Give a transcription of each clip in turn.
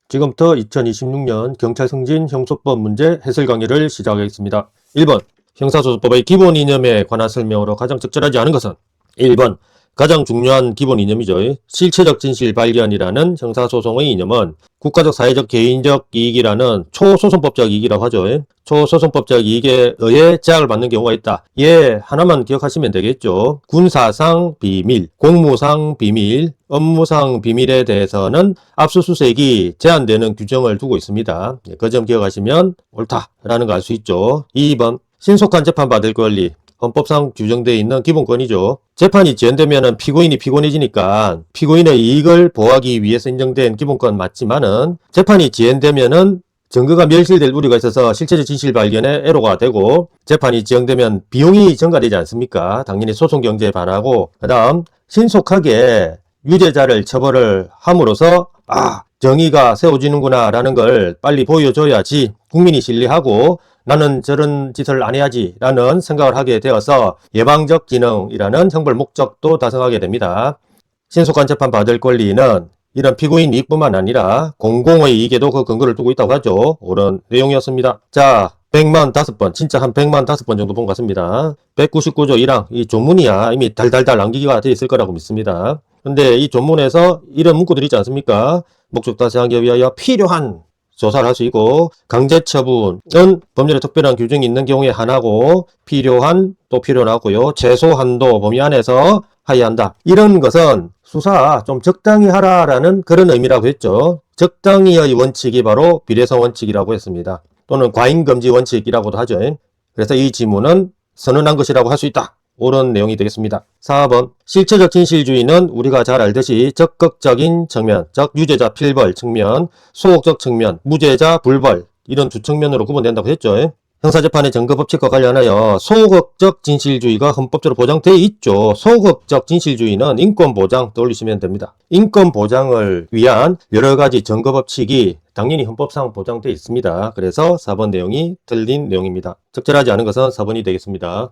지금부터 2026년 경찰 승진 형소법 문제 해설 강의를 시작하겠습니다. 1번 형사소송법의 기본 이념에 관한 설명으로 가장 적절하지 않은 것은 1번 가장 중요한 기본 이념이죠. 실체적 진실 발견이라는 형사소송의 이념은 국가적, 사회적, 개인적 이익이라는 초소송법적 이익이라고 하죠. 초소송법적 이익에 의해 제약을 받는 경우가 있다. 예, 하나만 기억하시면 되겠죠. 군사상 비밀, 공무상 비밀, 업무상 비밀에 대해서는 압수수색이 제한되는 규정을 두고 있습니다. 그 점 기억하시면 옳다라는 거 알 수 있죠. 2번 신속한 재판 받을 권리. 헌법상 규정되어 있는 기본권이죠. 재판이 지연되면 피고인이 피곤해지니까 피고인의 이익을 보호하기 위해서 인정된 기본권 맞지만은 재판이 지연되면은 증거가 멸실될 우려가 있어서 실체적 진실 발견에 애로가 되고 재판이 지연되면 비용이 증가되지 않습니까? 당연히 소송 경제에 반하고 그 다음 신속하게 유죄자를 처벌을 함으로써 정의가 세워지는구나 라는 걸 빨리 보여줘야지 국민이 신뢰하고 나는 저런 짓을 안 해야지 라는 생각을 하게 되어서 예방적 기능이라는 형벌 목적도 달성하게 됩니다. 신속한 재판 받을 권리는 이런 피고인 이익뿐만 아니라 공공의 이익에도 그 근거를 두고 있다고 하죠. 옳은 내용이었습니다. 자, 100만 5번, 진짜 한 100만 5번 정도 본 것 같습니다. 199조 1항, 이 조문이야 이미 달달달 남기기가 되어 있을 거라고 믿습니다. 근데 이 조문에서 이런 문구들이 있지 않습니까? 목적 달성하기 위하여 필요한 조사를 할 수 있고 강제처분은 법률에 특별한 규정이 있는 경우에 하나고 필요한 또 필요하고요. 최소한도 범위 안에서 하여야 한다. 이런 것은 수사 좀 적당히 하라라는 그런 의미라고 했죠. 적당히의 원칙이 바로 비례성 원칙이라고 했습니다. 또는 과잉금지 원칙이라고도 하죠. 그래서 이 지문은 선언한 것이라고 할 수 있다. 옳은 내용이 되겠습니다. 4번 실체적 진실주의는 우리가 잘 알듯이 적극적인 측면, 즉 유죄자 필벌 측면, 소극적 측면, 무죄자 불벌 이런 두 측면으로 구분된다고 했죠. 형사재판의 증거법칙과 관련하여 소극적 진실주의가 헌법적으로 보장되어 있죠. 소극적 진실주의는 인권보장 떠올리시면 됩니다. 인권보장을 위한 여러가지 증거법칙이 당연히 헌법상 보장되어 있습니다. 그래서 4번 내용이 틀린 내용입니다. 적절하지 않은 것은 4번이 되겠습니다.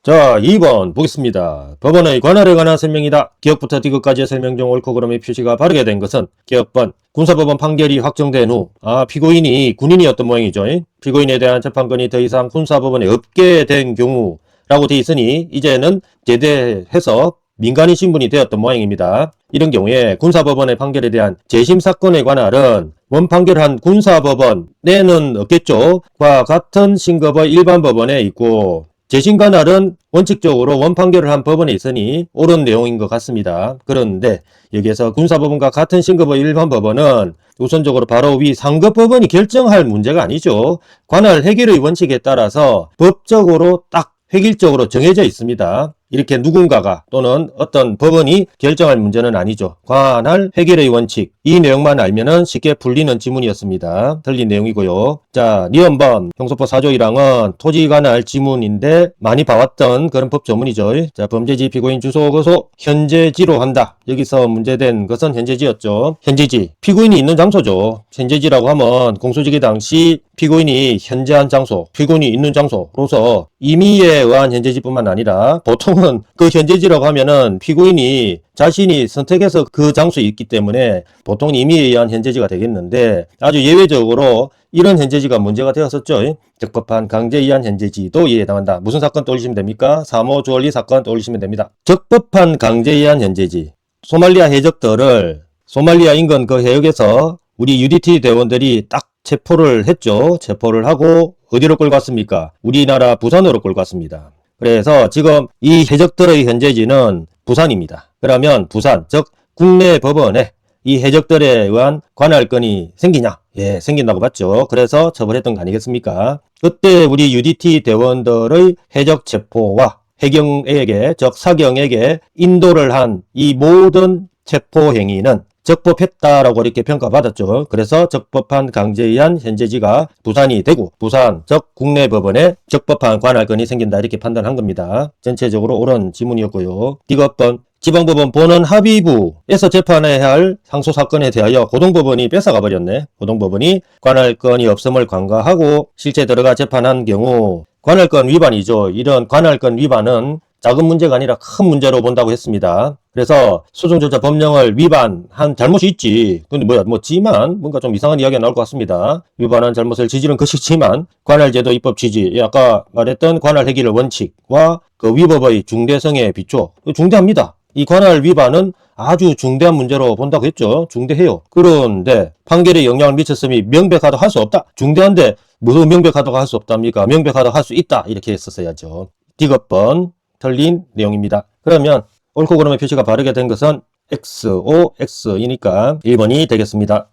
자, 2번 보겠습니다. 법원의 관할에 관한 설명이다. 기억부터 디귿까지의 설명 중 옳고 그름의 표시가 바르게 된 것은 기억번 군사법원 판결이 확정된 후 피고인이 군인이었던 모양이죠. 피고인에 대한 재판권이 더 이상 군사법원에 없게 된 경우라고 돼 있으니 이제는 제대해서 민간인 신분이 되었던 모양입니다. 이런 경우에 군사법원의 판결에 대한 재심사건의 관할은 원판결한 군사법원에는 없겠죠. 과 같은 신급의 일반 법원에 있고 재심 관할은 원칙적으로 원판결을 한 법원에 있으니 옳은 내용인 것 같습니다. 그런데 여기에서 군사법원과 같은 신급의 일반 법원은 우선적으로 바로 위 상급 법원이 결정할 문제가 아니죠. 관할 해결의 원칙에 따라서 법적으로 딱 획일적으로 정해져 있습니다. 이렇게 누군가가 또는 어떤 법원이 결정할 문제는 아니죠. 관할 해결의 원칙. 이 내용만 알면은 쉽게 풀리는 지문이었습니다. 틀린 내용이고요. 자, 니은범 형소법 4조 1항은 토지 관할 지문인데 많이 봐왔던 그런 법 조문이죠. 자, 범죄지 피고인 주소 거소 현재지로 한다. 여기서 문제된 것은 현재지였죠. 현재지. 피고인이 있는 장소죠. 현재지라고 하면 공소지기 당시 피고인이 현재한 장소, 피고인이 있는 장소로서 임의에 의한 현재지뿐만 아니라 보통은 그 현재지라고 하면은 피고인이 자신이 선택해서 그 장소에 있기 때문에 보통 임의에 의한 현재지가 되겠는데 아주 예외적으로 이런 현재지가 문제가 되었었죠. 적법한 강제에 의한 현재지도 이해에 해당한다. 무슨 사건 떠올리시면 됩니까? 3.5 주얼리 사건 떠올리시면 됩니다. 적법한 강제에 의한 현재지. 소말리아 해적들을 소말리아 인근 그 해역에서 우리 UDT 대원들이 딱 체포를 했죠. 체포를 하고 어디로 끌고 갔습니까? 우리나라 부산으로 끌고 갔습니다. 그래서 지금 이 해적들의 현재지는 부산입니다. 그러면 부산, 즉 국내 법원에 이 해적들에 의한 관할권이 생기냐? 예, 생긴다고 봤죠. 그래서 처벌했던 거 아니겠습니까? 그때 우리 UDT 대원들의 해적 체포와 해경에게, 즉 사경에게 인도를 한 이 모든 체포 행위는 적법했다라고 이렇게 평가받았죠. 그래서 적법한 강제에 의한 현재지가 부산이 되고 부산, 즉 국내 법원에 적법한 관할권이 생긴다 이렇게 판단한 겁니다. 전체적으로 옳은 지문이었고요. 디귿번 지방법원 본원 합의부에서 재판해야 할 상소사건에 대하여 고등법원이 뺏어가 버렸네. 고등법원이 관할권이 없음을 간과하고 실제 들어가 재판한 경우 관할권 위반이죠. 이런 관할권 위반은 작은 문제가 아니라 큰 문제로 본다고 했습니다. 그래서 소송절차 법령을 위반한 잘못이 있지. 근데 지만 뭔가 좀 이상한 이야기가 나올 것 같습니다. 위반한 잘못을 지지는 것이지만 관할제도 입법 취지, 아까 말했던 관할 해결 원칙과 그 위법의 중대성에 비춰 중대합니다. 이 관할 위반은 아주 중대한 문제로 본다고 했죠. 중대해요. 그런데 판결에 영향을 미쳤음이 명백하다고 할 수 없다. 중대한데 무슨 명백하다고 할 수 없답니까? 명백하다고 할 수 있다. 이렇게 했었어야죠. 디귿번 틀린 내용입니다. 그러면 옳고 그름의 표시가 바르게 된 것은 XO, X이니까 1번이 되겠습니다.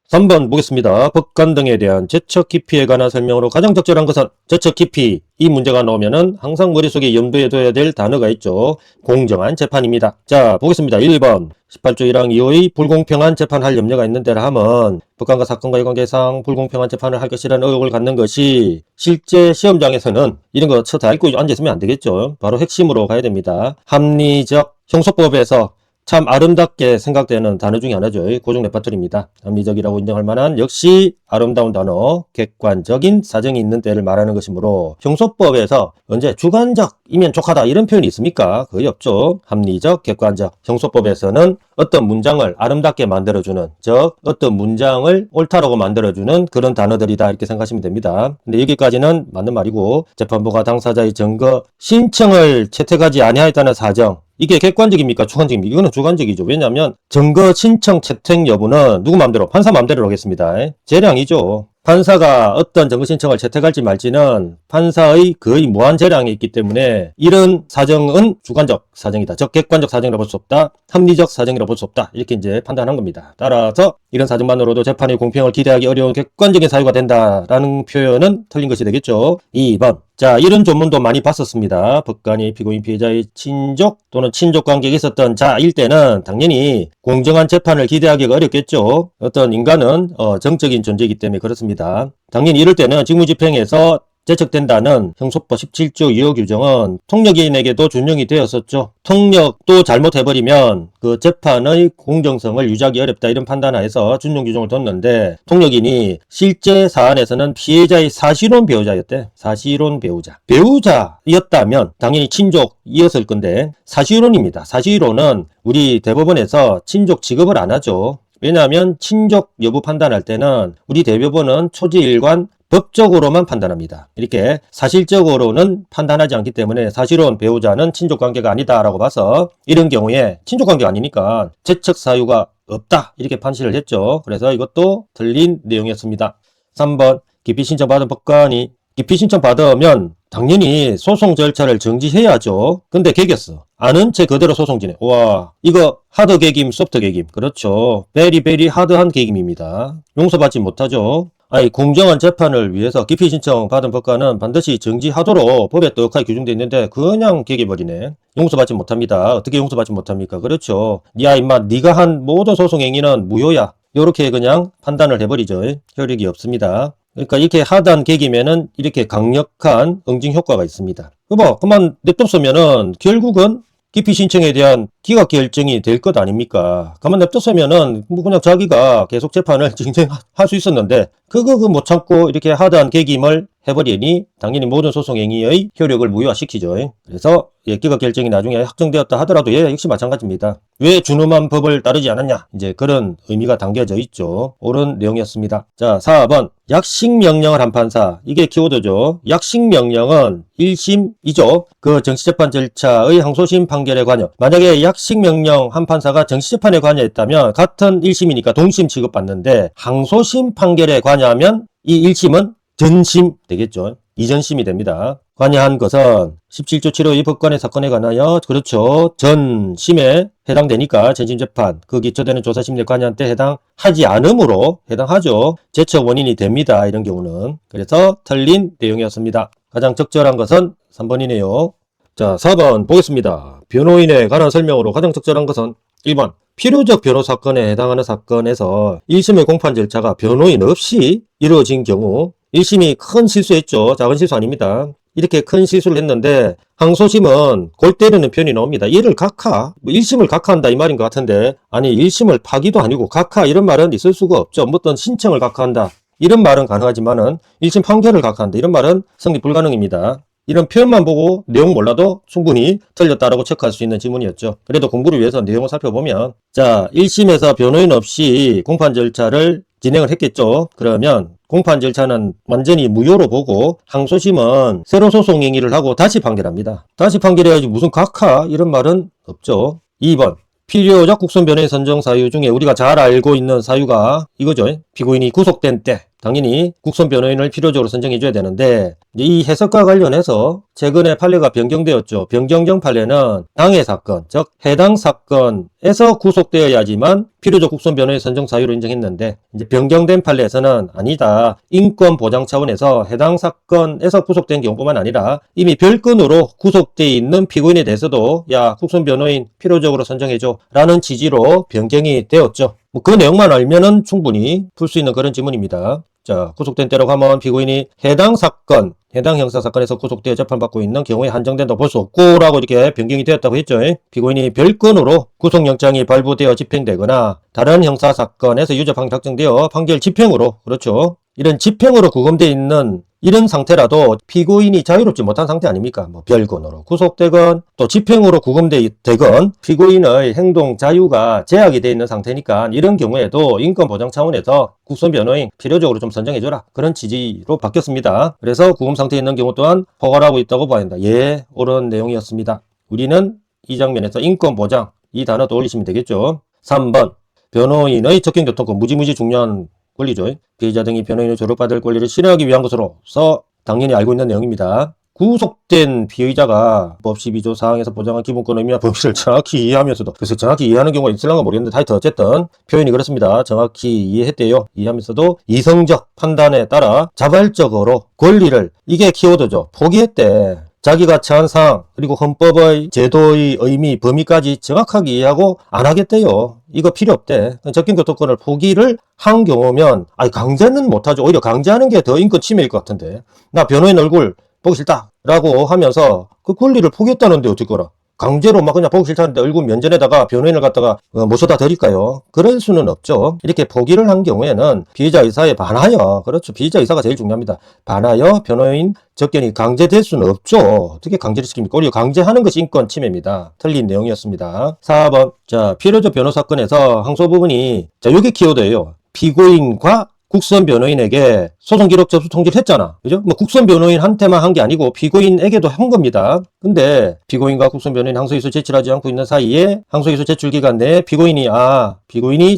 3번 보겠습니다. 법관 등에 대한 제척 기피에 관한 설명으로 가장 적절한 것은 제척 기피. 이 문제가 나오면은 항상 머릿속에 염두에 둬야 될 단어가 있죠. 공정한 재판입니다. 자, 보겠습니다. 1번 18조 1항 2호의 불공평한 재판할 염려가 있는데라 하면 법관과 사건과의 관계상 불공평한 재판을 할 것이라는 의혹을 갖는 것이 실제 시험장에서는 이런 거 쳐 다 읽고 앉아있으면 안 되겠죠. 바로 핵심으로 가야 됩니다. 합리적 형소법에서 참 아름답게 생각되는 단어 중에 하나죠. 고정 레파토리입니다. 합리적이라고 인정할 만한 역시 아름다운 단어, 객관적인 사정이 있는 때를 말하는 것이므로 형소법에서 언제 주관적이면 족하다 이런 표현이 있습니까? 거의 없죠. 합리적, 객관적. 형소법에서는 어떤 문장을 아름답게 만들어주는, 즉 어떤 문장을 옳다라고 만들어주는 그런 단어들이다 이렇게 생각하시면 됩니다. 근데 여기까지는 맞는 말이고 재판부가 당사자의 증거 신청을 채택하지 아니하였다는 사정, 이게 객관적입니까? 주관적입니까? 이거는 주관적이죠. 왜냐하면 증거 신청 채택 여부는 누구 마음대로? 판사 마음대로 하겠습니다. 재량이죠. 판사가 어떤 증거 신청을 채택할지 말지는 판사의 거의 무한 재량이 있기 때문에 이런 사정은 주관적 사정이다. 즉 객관적 사정이라고 볼 수 없다. 합리적 사정이라고 볼 수 없다. 이렇게 이제 판단한 겁니다. 따라서 이런 사정만으로도 재판의 공평을 기대하기 어려운 객관적인 사유가 된다라는 표현은 틀린 것이 되겠죠. 2번. 자, 이런 조문도 많이 봤었습니다. 법관이 피고인 피해자의 친족 또는 친족 관계가 있었던 자일 때는 당연히 공정한 재판을 기대하기가 어렵겠죠. 어떤 인간은 정적인 존재이기 때문에 그렇습니다. 당연히 이럴 때는 직무집행에서 제척된다는 형소법 17조 2호 규정은 통력인에게도 준용이 되었었죠. 통력도 잘못해버리면 그 재판의 공정성을 유지하기 어렵다 이런 판단하에서 준용 규정을 뒀는데 통력인이 실제 사안에서는 피해자의 사실혼 배우자였대. 사실혼 배우자. 배우자였다면 당연히 친족이었을 건데 사실혼입니다. 사실혼은 우리 대법원에서 친족 취급을 안 하죠. 왜냐하면 친족 여부 판단할 때는 우리 대법원은 초지일관 법적으로만 판단합니다. 이렇게 사실적으로는 판단하지 않기 때문에 사실혼 배우자는 친족관계가 아니다라고 봐서 이런 경우에 친족관계가 아니니까 제척 사유가 없다 이렇게 판시를 했죠. 그래서 이것도 틀린 내용이었습니다. 3번 기피 신청 받은 법관이 기피 신청 받으면 당연히 소송 절차를 정지해야죠. 근데 개겼어. 아는 채 그대로 소송 진행. 와, 이거 하드 개김, 소프트 개김. 그렇죠. 베리 하드한 개김입니다. 용서받지 못하죠. 아니, 공정한 재판을 위해서 기피 신청 받은 법관은 반드시 정지하도록 법에 떡하게 규정되어 있는데 그냥 개겨버리네. 용서받지 못합니다. 어떻게 용서받지 못합니까? 그렇죠. 야 임마 네가 한 모든 소송 행위는 무효야. 요렇게 그냥 판단을 해버리죠. 효력이 없습니다. 그러니까 이렇게 하단 개기면은 이렇게 강력한 응징 효과가 있습니다. 그만 냅뒀으면은 결국은 기피 신청에 대한 기각 결정이 될 것 아닙니까? 가만 냅뒀으면은 뭐 그냥 자기가 계속 재판을 진행할 수 있었는데 그거 못 참고 이렇게 하단 개김을 해버리니 당연히 모든 소송 행위의 효력을 무효화시키죠. 그래서 기각 결정이 나중에 확정되었다 하더라도 역시 마찬가지입니다. 왜 준엄한 법을 따르지 않았냐? 이제 그런 의미가 담겨져 있죠. 옳은 내용이었습니다. 자, 4번 약식명령을 한 판사. 이게 키워드죠. 약식명령은 1심이죠. 그 정치재판 절차의 항소심 판결에 관여. 만약에 약식명령 한 판사가 정치재판에 관여했다면 같은 1심이니까 동심 취급받는데 항소심 판결에 관여하면 이 1심은 전심 되겠죠. 이전심이 됩니다. 관여한 것은 17조 7호 법관의 사건에 관하여 그렇죠. 전심에 해당되니까 전심재판 그 기초되는 조사심리에 관여한 때 해당하지 않으므로 해당하죠. 제척 원인이 됩니다. 이런 경우는. 그래서 틀린 내용이었습니다. 가장 적절한 것은 3번이네요. 자, 4번 보겠습니다. 변호인에 관한 설명으로 가장 적절한 것은 1번 필요적 변호 사건에 해당하는 사건에서 1심의 공판 절차가 변호인 없이 이루어진 경우 1심이 큰 실수했죠. 작은 실수 아닙니다. 이렇게 큰 실수를 했는데 항소심은 골 때리는 표현이 나옵니다. 얘를 각하, 1심을 각하한다 이 말인 것 같은데 아니 1심을 파기도 아니고 각하 이런 말은 있을 수가 없죠. 어떤 신청을 각하한다 이런 말은 가능하지만은 1심 판결을 각하한다 이런 말은 성립 불가능입니다. 이런 표현만 보고 내용 몰라도 충분히 틀렸다라고 체크할 수 있는 지문이었죠. 그래도 공부를 위해서 내용을 살펴보면, 자, 1심에서 변호인 없이 공판 절차를 진행을 했겠죠. 그러면 공판 절차는 완전히 무효로 보고 항소심은 새로 소송 행위를 하고 다시 판결합니다. 다시 판결해야지 무슨 각하 이런 말은 없죠. 2번 필요적 국선 변호인 선정 사유 중에 우리가 잘 알고 있는 사유가 이거죠. 피고인이 구속된 때 당연히 국선 변호인을 필요적으로 선정해줘야 되는데, 이 해석과 관련해서 최근에 판례가 변경되었죠. 변경정 판례는 당해 사건, 즉 해당 사건에서 구속되어야지만 필요적 국선 변호인 선정 사유로 인정했는데, 이제 변경된 판례에서는 아니다. 인권 보장 차원에서 해당 사건에서 구속된 경우뿐만 아니라 이미 별건으로 구속되어 있는 피고인에 대해서도 야, 국선 변호인 필요적으로 선정해줘 라는 취지로 변경이 되었죠. 그 내용만 알면은 충분히 풀 수 있는 그런 지문입니다. 자, 구속된 때라고 하면 피고인이 해당 사건, 해당 형사사건에서 구속되어 재판받고 있는 경우에 한정된다고 볼 수 없고 라고 이렇게 변경이 되었다고 했죠. 피고인이 별건으로 구속영장이 발부되어 집행되거나 다른 형사사건에서 유죄 판결 확정되어 판결 집행으로, 그렇죠. 이런 집행으로 구금되어 있는 이런 상태라도 피고인이 자유롭지 못한 상태 아닙니까? 뭐 별건으로 구속되건 또 집행으로 구금되건 피고인의 행동 자유가 제약이 되어 있는 상태니까 이런 경우에도 인권 보장 차원에서 국선 변호인 필요적으로 좀 선정해줘라. 그런 취지로 바뀌었습니다. 그래서 구금 상태에 있는 경우 또한 포괄하고 있다고 봐야 한다. 예, 옳은 내용이었습니다. 우리는 이 장면에서 인권 보장 이 단어 떠올리시면 되겠죠. 3번 변호인의 접견교통권 무지무지 중요한 권리죠. 피해자 등이 변호인을 조력받을 권리를 실현하기 위한 것으로서 당연히 알고 있는 내용입니다. 구속된 피의자가 법 12조 사항에서 보장한 기본권 의미와 범위를 정확히 이해하면서도, 그래서 정확히 이해하는 경우가 있을런가 모르겠는데 하여튼 어쨌든 표현이 그렇습니다. 정확히 이해했대요. 이해하면서도 이성적 판단에 따라 자발적으로 권리를, 이게 키워드죠. 포기했대. 자기가 처한 상황 그리고 헌법의 제도의 의미 범위까지 정확하게 이해하고 안 하겠대요. 이거 필요 없대. 접견교통권을 포기를 한 경우면 강제는 못하죠. 오히려 강제하는 게 더 인권 침해일 것 같은데, 나 변호인 얼굴 보기 싫다 라고 하면서 그 권리를 포기했다는데 어쩔거라. 강제로 막 그냥 보기 싫다는데 얼굴 면전에다가 변호인을 갖다가 모셔다 드릴까요? 그럴 수는 없죠. 이렇게 포기를 한 경우에는 피의자 의사에 반하여, 그렇죠. 피의자 의사가 제일 중요합니다. 반하여 변호인 접견이 강제될 수는 없죠. 어떻게 강제를 시킵니까? 오히려 강제하는 것이 인권 침해입니다. 틀린 내용이었습니다. 4번. 자, 필요적 변호 사건에서 항소 부분이, 자, 요게 키워드예요. 피고인과 국선 변호인에게 소송 기록 접수 통지를 했잖아. 그죠? 뭐 국선 변호인한테만 한 게 아니고 피고인에게도 한 겁니다. 근데 피고인과 국선 변호인 항소기소 제출하지 않고 있는 사이에 항소기소 제출 기간 내에 피고인이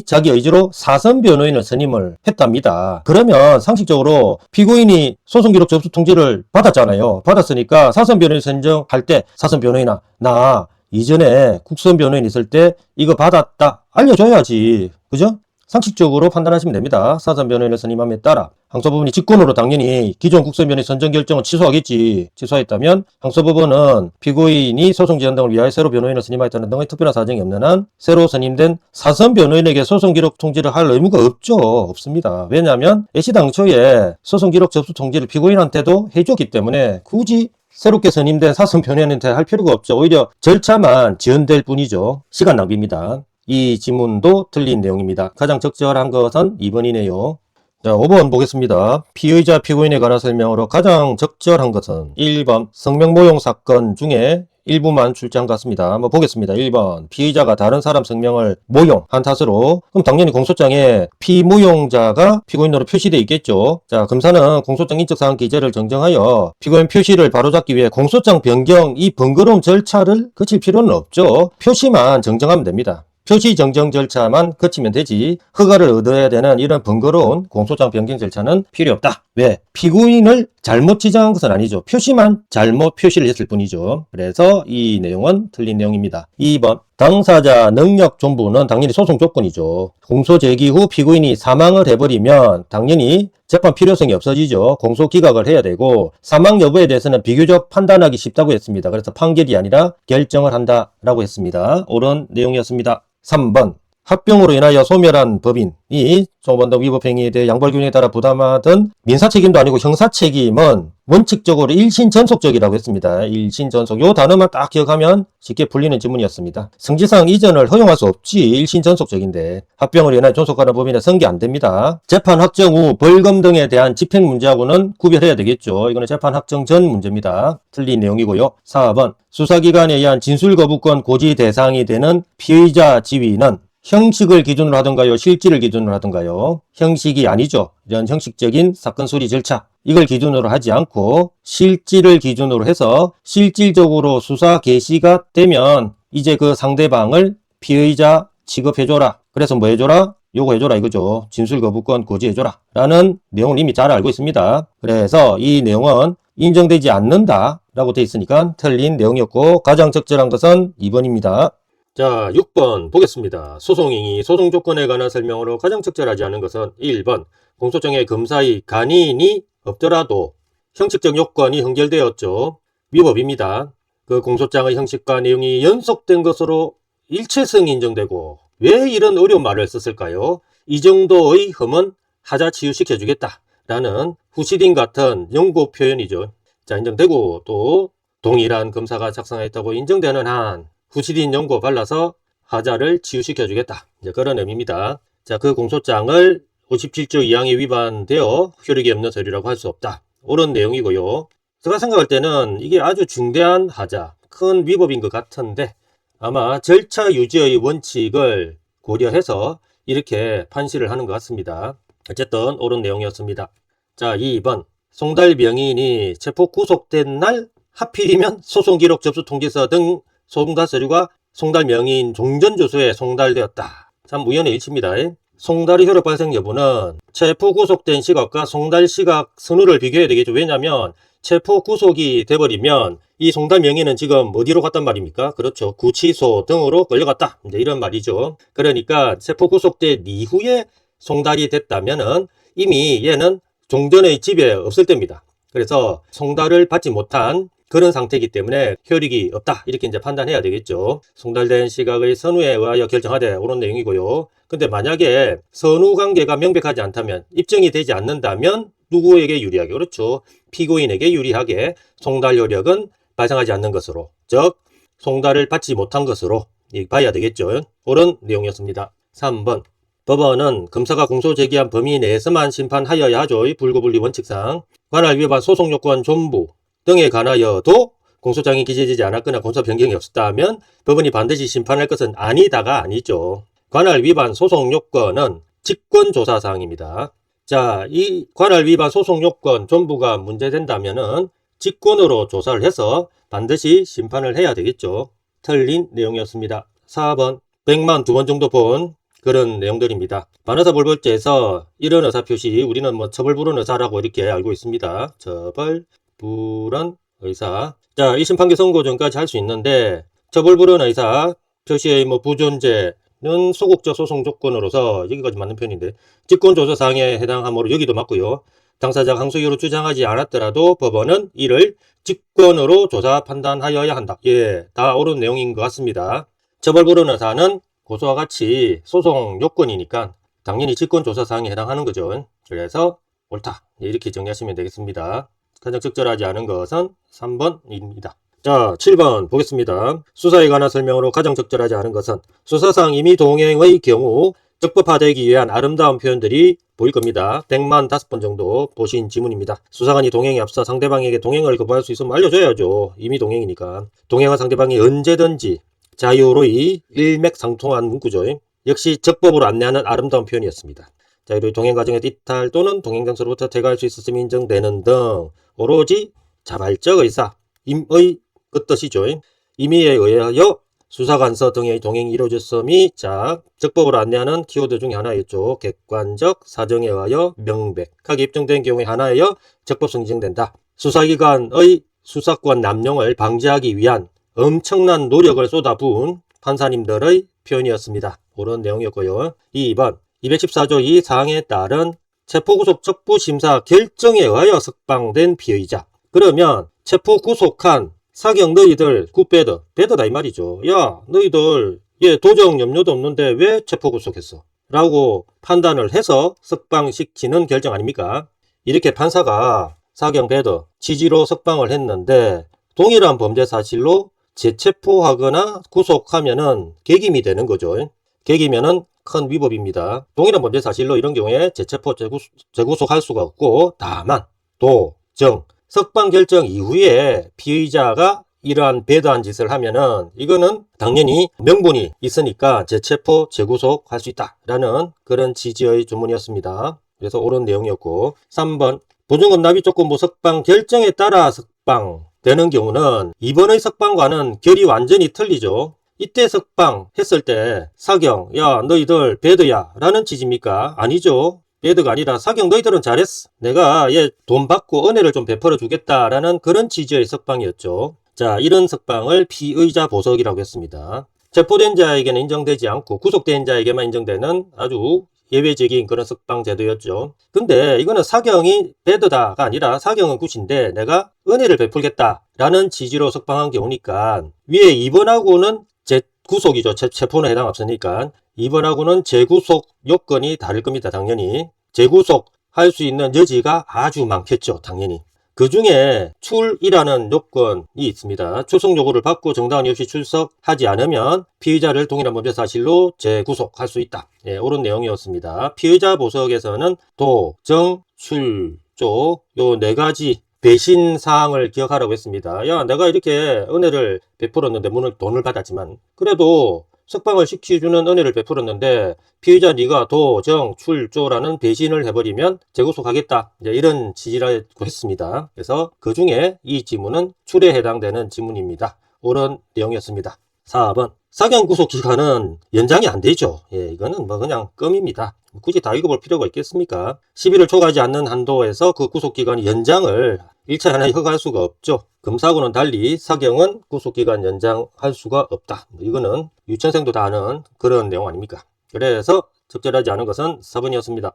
자기 의지로 사선 변호인을 선임을 했답니다. 그러면 상식적으로 피고인이 소송 기록 접수 통지를 받았잖아요. 받았으니까 사선 변호인 선정할 때 사선 변호인아, 나 이전에 국선 변호인 있을 때 이거 받았다 알려줘야지. 그죠? 상식적으로 판단하시면 됩니다. 사선 변호인을 선임함에 따라 항소법원이 직권으로 당연히 기존 국선 변호인 선정 결정을 취소하겠지. 취소했다면 항소법원은 피고인이 소송 지연 등을 위하여 새로 변호인을 선임하였다는 등의 특별한 사정이 없는 한 새로 선임된 사선 변호인에게 소송 기록 통지를 할 의무가 없죠. 없습니다. 왜냐하면 애시당초에 소송 기록 접수 통지를 피고인한테도 해줬기 때문에 굳이 새롭게 선임된 사선 변호인한테 할 필요가 없죠. 오히려 절차만 지연될 뿐이죠. 시간 낭비입니다. 이 지문도 틀린 내용입니다. 가장 적절한 것은 2번이네요. 자, 5번 보겠습니다. 피의자 피고인에 관한 설명으로 가장 적절한 것은 1번 성명모용 사건 중에 일부만 출제한 것 같습니다. 한번 보겠습니다. 1번 피의자가 다른 사람 성명을 모용한 탓으로, 그럼 당연히 공소장에 피무용자가 피고인으로 표시되어 있겠죠. 자, 검사는 공소장 인적사항 기재를 정정하여 피고인 표시를 바로잡기 위해 공소장 변경 이 번거로운 절차를 거칠 필요는 없죠. 표시만 정정하면 됩니다. 표시 정정 절차만 거치면 되지 허가를 얻어야 되는 이런 번거로운 공소장 변경 절차는 필요 없다. 왜? 피고인을 잘못 지정한 것은 아니죠. 표시만 잘못 표시를 했을 뿐이죠. 그래서 이 내용은 틀린 내용입니다. 2번 당사자 능력 존부는 당연히 소송 조건이죠. 공소 제기 후 피고인이 사망을 해버리면 당연히 재판 필요성이 없어지죠. 공소 기각을 해야 되고, 사망 여부에 대해서는 비교적 판단하기 쉽다고 했습니다. 그래서 판결이 아니라 결정을 한다라고 했습니다. 옳은 내용이었습니다. 3번 합병으로 인하여 소멸한 법인이 조범 등 위법 행위에 대해 양벌 규정에 따라 부담하던 민사 책임도 아니고 형사 책임은 원칙적으로 일신전속적이라고 했습니다. 일신전속. 요 단어만 딱 기억하면 쉽게 풀리는 지문이었습니다. 성질상 이전을 허용할 수 없지. 일신전속적인데 합병으로 인하여 존속하는 법인에 선기 안 됩니다. 재판 확정 후 벌금 등에 대한 집행 문제하고는 구별해야 되겠죠. 이거는 재판 확정 전 문제입니다. 틀린 내용이고요. 4번 수사기관에 의한 진술거부권 고지 대상이 되는 피의자 지위는 형식을 기준으로 하던가요? 실질을 기준으로 하던가요? 형식이 아니죠. 이런 형식적인 사건 수리 절차. 이걸 기준으로 하지 않고 실질을 기준으로 해서 실질적으로 수사 개시가 되면 이제 그 상대방을 피의자 취급해줘라. 그래서 뭐 해줘라? 요거 해줘라 이거죠. 진술거부권 고지해줘라. 라는 내용을 이미 잘 알고 있습니다. 그래서 이 내용은 인정되지 않는다 라고 돼 있으니까 틀린 내용이었고 가장 적절한 것은 2번입니다. 자, 6번 보겠습니다. 소송인이 소송 조건에 관한 설명으로 가장 적절하지 않은 것은 1번 공소장에 검사의 간인이 없더라도 형식적 요건이 흥결되었죠. 위법입니다. 그 공소장의 형식과 내용이 연속된 것으로 일체성이 인정되고 왜 이런 어려운 말을 썼을까요? 이 정도의 흠은 하자 치유시켜주겠다 라는 후시딘 같은 연고 표현이죠. 자, 인정되고 또 동일한 검사가 작성했다고 인정되는 한 후시딘 연고 발라서 하자를 치유시켜주겠다. 이제 그런 의미입니다. 자, 그 공소장을 57조 2항에 위반되어 효력이 없는 서류라고 할 수 없다. 옳은 내용이고요. 제가 생각할 때는 이게 아주 중대한 하자, 큰 위법인 것 같은데 아마 절차 유지의 원칙을 고려해서 이렇게 판시를 하는 것 같습니다. 어쨌든 옳은 내용이었습니다. 자, 2번 송달 명의인이 체포 구속된 날 하필이면 소송기록 접수 통지서 등 송달 서류가 송달 명의인 종전조서에 송달되었다. 참 우연의 일치입니다. 송달의 효력 발생 여부는 체포 구속된 시각과 송달 시각 선우를 비교해야 되겠죠. 왜냐하면 체포 구속이 돼버리면 이 송달 명의는 지금 어디로 갔단 말입니까? 그렇죠. 구치소 등으로 끌려갔다. 이제 이런 말이죠. 그러니까 체포 구속된 이후에 송달이 됐다면은 이미 얘는 종전의 집에 없을 때입니다. 그래서 송달을 받지 못한 그런 상태이기 때문에 효력이 없다. 이렇게 이제 판단해야 되겠죠. 송달된 시각의 선우에 의하여 결정하되 옳은 내용이고요. 근데 만약에 선우 관계가 명백하지 않다면, 입증이 되지 않는다면 누구에게 유리하게? 그렇죠. 피고인에게 유리하게 송달 효력은 발생하지 않는 것으로, 즉 송달을 받지 못한 것으로 봐야 되겠죠. 옳은 내용이었습니다. 3번 법원은 검사가 공소 제기한 범위 내에서만 심판하여야 하죠. 불구분리 원칙상. 관할 위반 소송 요건 존부 등에 관하여도 공소장이 기재되지 않았거나 공소 변경이 없었다면 법원이 반드시 심판할 것은 아니다가 아니죠. 관할 위반 소송 요건은 직권조사사항입니다. 자, 이 관할 위반 소송 요건 존부가 문제된다면은 직권으로 조사를 해서 반드시 심판을 해야 되겠죠. 틀린 내용이었습니다. 4번 100만 2번 정도 본 그런 내용들입니다. 반의사 불벌죄에서 이런 의사표시, 우리는 뭐 처벌불허 의사라고 이렇게 알고 있습니다. 처벌불허 의사. 자, 1심 판결 선고 전까지 할 수 있는데 처벌불허 의사 표시의 뭐 부존재는 소극적 소송 조건으로서, 여기까지 맞는 편인데 직권조사사항에 해당하므로 여기도 맞고요. 당사자가 항소 이유로 주장하지 않았더라도 법원은 이를 직권으로 조사 판단하여야 한다. 예, 다 옳은 내용인 것 같습니다. 처벌불허 의사는 고소와 같이 소송 요건이니까 당연히 직권조사사항에 해당하는 거죠. 그래서 옳다. 이렇게 정리하시면 되겠습니다. 가장 적절하지 않은 것은 3번입니다. 자, 7번 보겠습니다. 수사에 관한 설명으로 가장 적절하지 않은 것은 수사상 임의 동행의 경우 적법화되기 위한 아름다운 표현들이 보일 겁니다. 100만 5번 정도 보신 지문입니다. 수사관이 동행에 앞서 상대방에게 동행을 거부할 수 있으면 알려줘야죠. 임의 동행이니까. 동행한 상대방이 언제든지 자유로이 일맥상통한 문구죠. 역시 적법으로 안내하는 아름다운 표현이었습니다. 자유로이 동행 과정의 이탈 또는 동행 장소로부터 퇴거할 수 있었음이 인정되는 등 오로지 자발적 의사, 임의 그 뜻이죠. 임의에 의하여 수사관서 등의 동행이 이루어졌음이 적법으로 안내하는 키워드 중에 하나였죠. 객관적 사정에 의하여 명백하게 입증된 경우에 하나여 적법성이 인정된다. 수사기관의 수사권 남용을 방지하기 위한 엄청난 노력을 쏟아부은 판사님들의 표현이었습니다. 옳은 내용이었고요. 2번 214조 2사항에 따른 체포구속 적부심사 결정에 의하여 석방된 피의자. 그러면 체포구속한 사경 너희들 굿배드, 배드다 이 말이죠. 야, 너희들 얘 도적 염려도 없는데 왜 체포구속했어? 라고 판단을 해서 석방시키는 결정 아닙니까? 이렇게 판사가 사경 배더 취지로 석방을 했는데 동일한 범죄 사실로 재체포하거나 구속하면은 계김이 되는 거죠. 계기면은 큰 위법입니다. 동일한 범죄 사실로 이런 경우에 재체포 재구속할 수가 없고, 다만 도정 석방 결정 이후에 피의자가 이러한 배도한 짓을 하면은 이거는 당연히 명분이 있으니까 재체포 재구속할 수 있다라는 그런 취지의 주문이었습니다. 그래서 옳은 내용이었고, 3번 보증금 납입 조건부 석방 결정에 따라 석방되는 경우는 이번의 석방과는 결이 완전히 틀리죠. 이때 석방했을 때 사경 야 너희들 배드야 라는 취지입니까? 아니죠. 배드가 아니라 사경 너희들은 잘했어. 내가 얘 돈 받고 은혜를 좀 베풀어 주겠다 라는 그런 취지의 석방이었죠. 자, 이런 석방을 피의자 보석이라고 했습니다. 체포된 자에게는 인정되지 않고 구속된 자에게만 인정되는 아주 예외적인 그런 석방 제도였죠. 근데 이거는 사경이 배드다가 아니라 사경은 굿인데 내가 은혜를 베풀겠다 라는 취지로 석방한 경우니까 위에 2번하고는 재구속이죠. 체포는 해당 없으니까 2번하고는 재구속 요건이 다를 겁니다. 당연히 재구속 할 수 있는 여지가 아주 많겠죠. 당연히 그 중에 출이라는 요건이 있습니다. 출석 요구를 받고 정당한 이유 없이 출석하지 않으면 피의자를 동일한 범죄 사실로 재구속할 수 있다. 예, 옳은 내용이었습니다. 피의자 보석에서는 도, 정, 출, 조 요 네 가지 배신 사항을 기억하라고 했습니다. 야, 내가 이렇게 은혜를 베풀었는데 돈을 받았지만 그래도 석방을 시켜주는 은혜를 베풀었는데 피의자 네가 도, 정, 출, 조라는 배신을 해버리면 재구속하겠다. 이제 이런 취지라고 했습니다. 그래서 그 중에 이 지문은 출에 해당되는 지문입니다. 옳은 내용이었습니다. 4번 사경 구속 기간은 연장이 안 되죠. 예, 이거는 뭐 그냥 껌입니다. 굳이 다 읽어볼 필요가 있겠습니까? 10일을 초과하지 않는 한도에서 그 구속기간이 연장을 일차에 하나 허가할 수가 없죠. 금사하고는 달리 사경은 구속기간 연장할 수가 없다. 이거는 유치원생도 다 아는 그런 내용 아닙니까? 그래서 적절하지 않은 것은 4번이었습니다.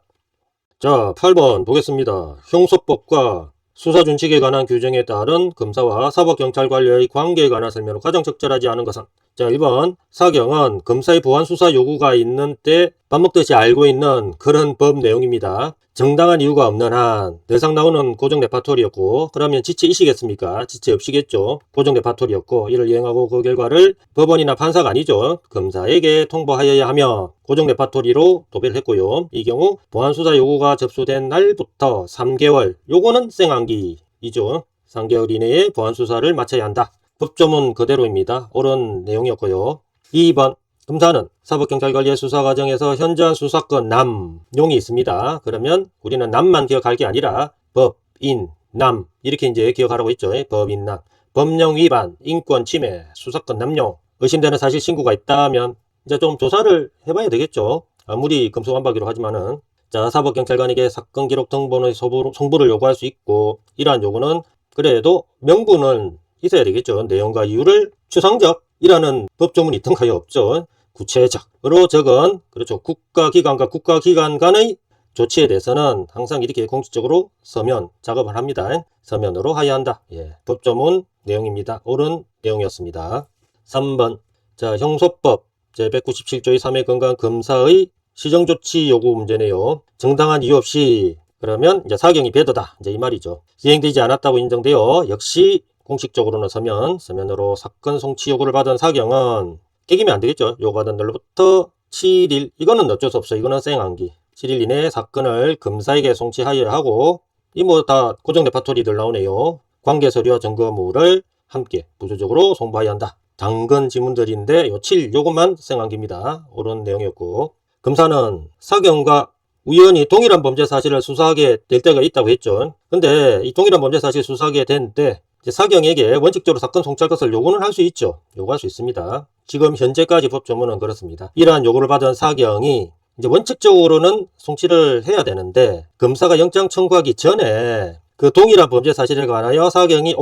자, 8번 보겠습니다. 형소법과 수사준칙에 관한 규정에 따른 검사와 사법경찰관료의 관계에 관한 설명으로 가장 적절하지 않은 것은 자, 1번 사경은 검사의 보완 수사 요구가 있는 때 밥 먹듯이 알고 있는 그런 법 내용입니다. 정당한 이유가 없는 한 내상 나오는 고정 레파토리였고 그러면 지체이시겠습니까? 지체 없이겠죠. 고정 레파토리였고 이를 이행하고 그 결과를 법원이나 판사가 아니죠. 검사에게 통보하여야 하며 고정 레파토리로 도배를 했고요. 이 경우 보완 수사 요구가 접수된 날부터 3개월 요거는 생한기이죠. 3개월 이내에 보완 수사를 마쳐야 한다. 법조문 그대로입니다. 옳은 내용이었고요. 2번 검사는 사법경찰관리의 수사 과정에서 현저한 수사권 남용이 있습니다. 그러면 우리는 남만 기억할 게 아니라 법, 인, 남 이렇게 이제 기억하라고 했죠. 법, 인, 남. 법령 위반, 인권 침해, 수사권 남용, 의심되는 사실 신고가 있다면 이제 좀 조사를 해봐야 되겠죠. 아무리 금수완박이로 하지만은 자, 사법경찰관에게 사건 기록 등본의 송부를 요구할 수 있고 이러한 요구는 그래도 명분은 있어야 되겠죠. 내용과 이유를 추상적이라는 법조문이 있던가요? 없죠. 구체적으로 적은 그렇죠. 국가기관과 국가기관 간의 조치에 대해서는 항상 이렇게 공식적으로 서면 작업을 합니다. 서면으로 하여야 한다. 예, 법조문 내용입니다. 옳은 내용이었습니다. 3번 자, 형소법 제197조의 3회 건강 검사의 시정조치 요구 문제네요. 정당한 이유 없이 그러면 이제 사경이 배도다. 이제 이 말이죠. 이행되지 않았다고 인정되어 역시 공식적으로는 서면으로 사건 송치 요구를 받은 사경은 깨기면 안 되겠죠. 요구받은 날로부터 7일 이거는 어쩔 수 없어요. 이거는 생한기 7일 이내에 사건을 검사에게 송치하여야 하고 이 뭐 다 고정 레파토리들 나오네요. 관계서류와 증거물을 함께 부수적으로 송부하여야 한다. 당근 지문들인데 요 7 요것만 생한기입니다. 옳은 내용이었고 검사는 사경과 우연히 동일한 범죄 사실을 수사하게 될 때가 있다고 했죠. 근데 이 동일한 범죄 사실 수사하게 된 때 사경에게 원칙적으로 사건 송치할 것을 요구는 할 수 있죠. 요구할 수 있습니다. 지금 현재까지 법조문은 그렇습니다. 이러한 요구를 받은 사경이 이제 원칙적으로는 송치를 해야 되는데 검사가 영장 청구하기 전에 그 동일한 범죄 사실에 관하여 사경이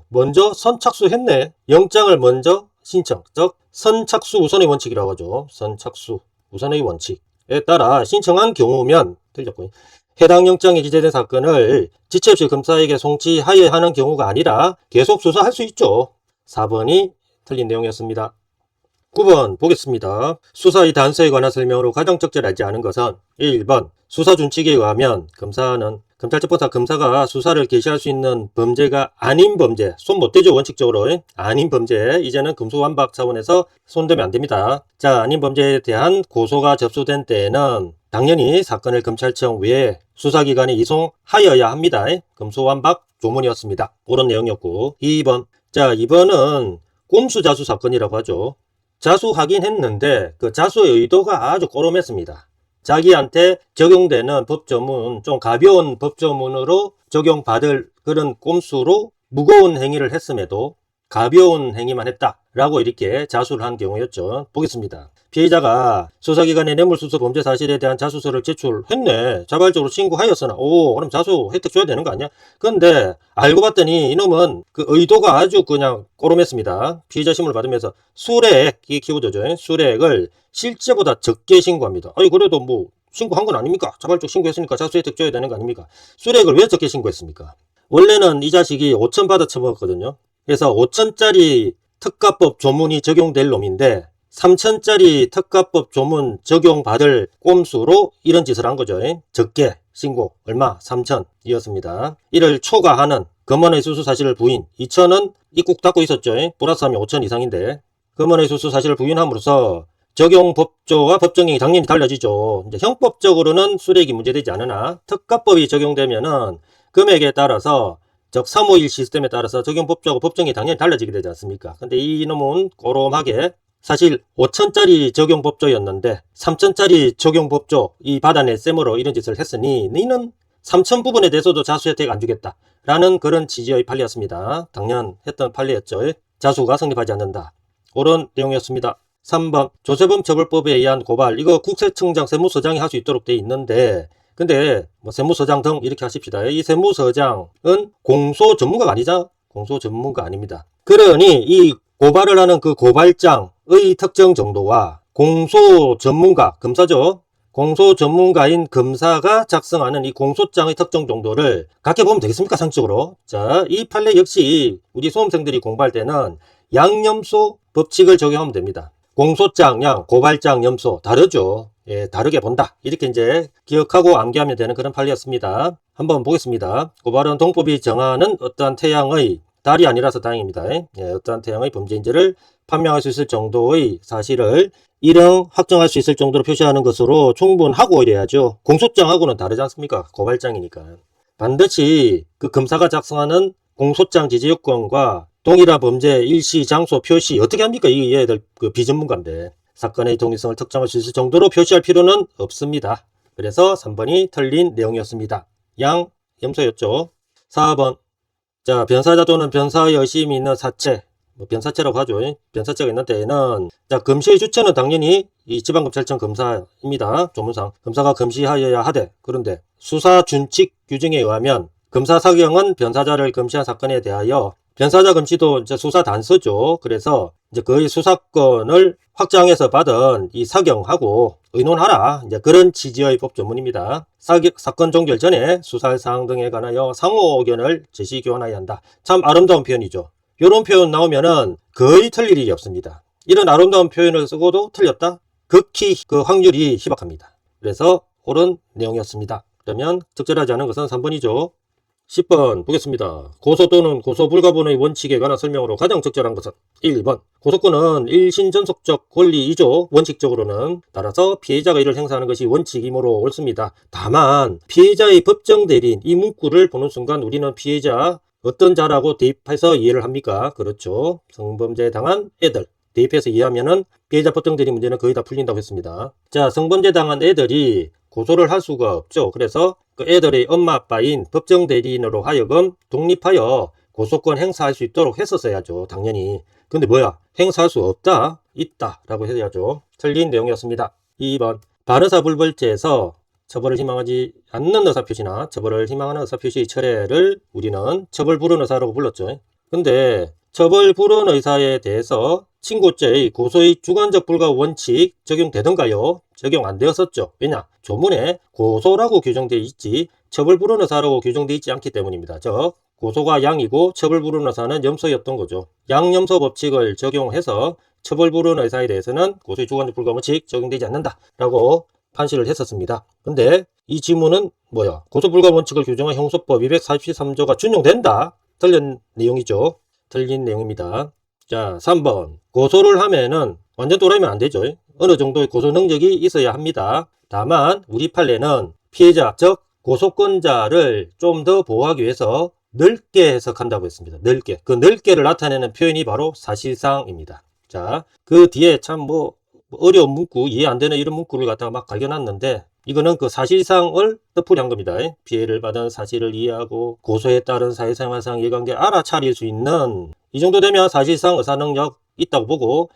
먼저 선착수했네. 영장을 먼저 신청, 즉 선착수 우선의 원칙이라고 하죠. 선착수 우선의 원칙에 따라 신청한 경우면 틀렸고요. 해당 영장에 기재된 사건을 지체 없이 검사에게 송치하여야 하는 경우가 아니라 계속 수사할 수 있죠. 4번이 틀린 내용이었습니다. 9번 보겠습니다. 수사의 단서에 관한 설명으로 가장 적절하지 않은 것은 1번 수사 준칙에 의하면 검찰특보사 검사가 수사를 개시할 수 있는 범죄가 아닌 범죄, 손 못 대죠. 원칙적으로 아닌 범죄, 이제는 금수완박 차원에서 손대면 안 됩니다. 자, 아닌 범죄에 대한 고소가 접수된 때에는 당연히 사건을 검찰청 외에 수사기관에 이송하여야 합니다. 금수완박 조문이었습니다. 옳은 내용이었고. 2번, 자, 2번은 꼼수자수 사건이라고 하죠. 자수하긴 했는데 그 자수의 의도가 아주 꼬롬했습니다. 자기한테 적용되는 법조문, 좀 가벼운 법조문으로 적용받을 그런 꼼수로 무거운 행위를 했음에도 가벼운 행위만 했다라고 이렇게 자수를 한 경우였죠. 보겠습니다. 피해자가 수사기관에 뇌물수수 범죄 사실에 대한 자수서를 제출했네. 자발적으로 신고하였으나 그럼 자수 혜택 줘야 되는 거 아니야? 근데 알고 봤더니 이놈은 그 의도가 아주 그냥 꼬롬했습니다. 피해자 신문을 받으면서 수뢰액, 이 키워드죠. 수뢰액을 실제보다 적게 신고합니다. 아니 그래도 뭐 신고한 건 아닙니까? 자발적 신고했으니까 자수 혜택 줘야 되는 거 아닙니까? 수뢰액을 왜 적게 신고했습니까? 원래는 이 자식이 5천 받아 처먹었거든요. 그래서 5천짜리 특가법 조문이 적용될 놈인데 3천짜리 특가법 조문 적용받을 꼼수로 이런 짓을 한 거죠. 적게 신고 얼마? 3천이었습니다. 이를 초과하는 검언의 수수 사실을 부인. 2천은 입국 닫고 있었죠. 플러스하면 5천 이상인데 검언의 수수 사실을 부인함으로써 적용 법조와 법정형이 당연히 달라지죠. 이제 형법적으로는 수뢰액이 문제되지 않으나 특가법이 적용되면은 금액에 따라서 즉 351 시스템에 따라서 적용 법조하고 법정이 당연히 달라지게 되지 않습니까? 근데 이놈은 꼬롬하게 사실 5천짜리 적용 법조였는데 3천짜리 적용 법조 이 받아낼 셈으로 이런 짓을 했으니 너는 3천 부분에 대해서도 자수 혜택 안 주겠다 라는 그런 취지의 판례였습니다. 당연했던 판례였죠. 자수가 성립하지 않는다. 옳은 내용이었습니다. 3번 조세범 처벌법에 의한 고발, 이거 국세청장 세무서장이 할 수 있도록 돼 있는데 근데 뭐 세무서장 등 이렇게 하십시다. 이 세무서장은 공소 전문가가 아니죠. 공소 전문가 아닙니다. 그러니 이 고발을 하는 그 고발장의 특정 정도와 공소 전문가, 검사죠. 공소 전문가인 검사가 작성하는 이 공소장의 특정 정도를 같게 보면 되겠습니까? 상식적으로. 자, 이 판례 역시 우리 수험생들이 공부할 때는 양염소 법칙을 적용하면 됩니다. 공소장량, 고발장 염소 다르죠. 예, 다르게 본다. 이렇게 이제 기억하고 암기하면 되는 그런 판례였습니다. 한번 보겠습니다. 고발은 동법이 정하는 어떠한 태양의 달이 아니라서 다행입니다. 예, 어떠한 태양의 범죄인지를 판명할 수 있을 정도의 사실을 일형 확정할 수 있을 정도로 표시하는 것으로 충분하고 이래야죠. 공소장하고는 다르지 않습니까? 고발장이니까. 반드시 그 검사가 작성하는 공소장 지지 요건과 동일한 범죄 일시 장소 표시 어떻게 합니까? 이 얘들 그 비전문가인데 사건의 동일성을 특정할 수 있을 정도로 표시할 필요는 없습니다. 그래서 3번이 틀린 내용이었습니다. 양 염소였죠. 4번 자 변사자 또는 변사의 의심이 있는 사체, 뭐 변사체라고 하죠. 변사체가 있는 때에는 자 검시의 주체는 당연히 이 지방검찰청 검사입니다. 조문상 검사가 검시하여야 하되 그런데 수사 준칙 규정에 의하면 검사 사경은 변사자를 검시한 사건에 대하여 변사자 검시도 이제 수사 단서죠. 그래서 이제 거의 수사권을 확장해서 받은 이 사경하고 의논하라. 이제 그런 취지의 법조문입니다. 사건 종결 전에 수사할 사항 등에 관하여 상호 의견을 제시 교환하여야 한다. 참 아름다운 표현이죠. 이런 표현 나오면은 거의 틀릴 일이 없습니다. 이런 아름다운 표현을 쓰고도 틀렸다? 극히 그 확률이 희박합니다. 그래서 옳은 내용이었습니다. 그러면 적절하지 않은 것은 3번이죠. 10번 보겠습니다. 고소 또는 고소 불가분의 원칙에 관한 설명으로 가장 적절한 것은 1번 고소권은 일신전속적 권리이죠. 원칙적으로는 따라서 피해자가 이를 행사하는 것이 원칙이므로 옳습니다. 다만 피해자의 법정 대리인 이 문구를 보는 순간 우리는 피해자 어떤 자라고 대입해서 이해를 합니까? 그렇죠. 성범죄에 당한 애들 대입해서 이해하면은 피해자 법정 대리인 문제는 거의 다 풀린다고 했습니다. 자, 성범죄 당한 애들이 고소를 할 수가 없죠. 그래서 그 애들의 엄마 아빠인 법정 대리인으로 하여금 독립하여 고소권 행사할 수 있도록 했었어야죠. 당연히. 근데 뭐야? 행사할 수 없다? 있다 라고 해야죠. 틀린 내용이었습니다. 2번 반의사 불벌죄에서 처벌을 희망하지 않는 의사표시나 처벌을 희망하는 의사표시의 철회를 우리는 처벌 불응 의사라고 불렀죠. 근데 처벌 불응 의사에 대해서 친고죄의 고소의 주관적 불가 원칙 적용되던가요? 적용 안 되었었죠. 왜냐? 조문에 고소라고 규정되어 있지 처벌 불응 의사라고 규정되어 있지 않기 때문입니다. 즉 고소가 양이고 처벌 불응 의사는 염소였던 거죠. 양염소 법칙을 적용해서 처벌 부르는 의사에 대해서는 고소의 주관적 불가 원칙 적용되지 않는다라고 판시를 했었습니다. 근데 이 지문은 뭐야? 고소 불가 원칙을 규정한 형소법 243조가 준용된다? 틀린 내용이죠. 틀린 내용입니다. 자, 3번. 고소를 하면은 완전 또라이면 안 되죠. 어느 정도의 고소 능력이 있어야 합니다. 다만 우리 판례는 피해자, 즉 고소권자를 좀 더 보호하기 위해서 넓게 해석한다고 했습니다. 넓게. 그 넓게를 나타내는 표현이 바로 사실상입니다. 자, 그 뒤에 참 어려운 문구, 이해 안 되는 이런 문구를 갖다가 막 갈겨놨는데, 이거는 그 사실상을 뜻풀이한 겁니다. 피해를 받은 사실을 이해하고 고소에 따른 사회생활상 이해관계 알아차릴 수 있는, 이 정도 되면 사실상 의사능력 있다고 보고,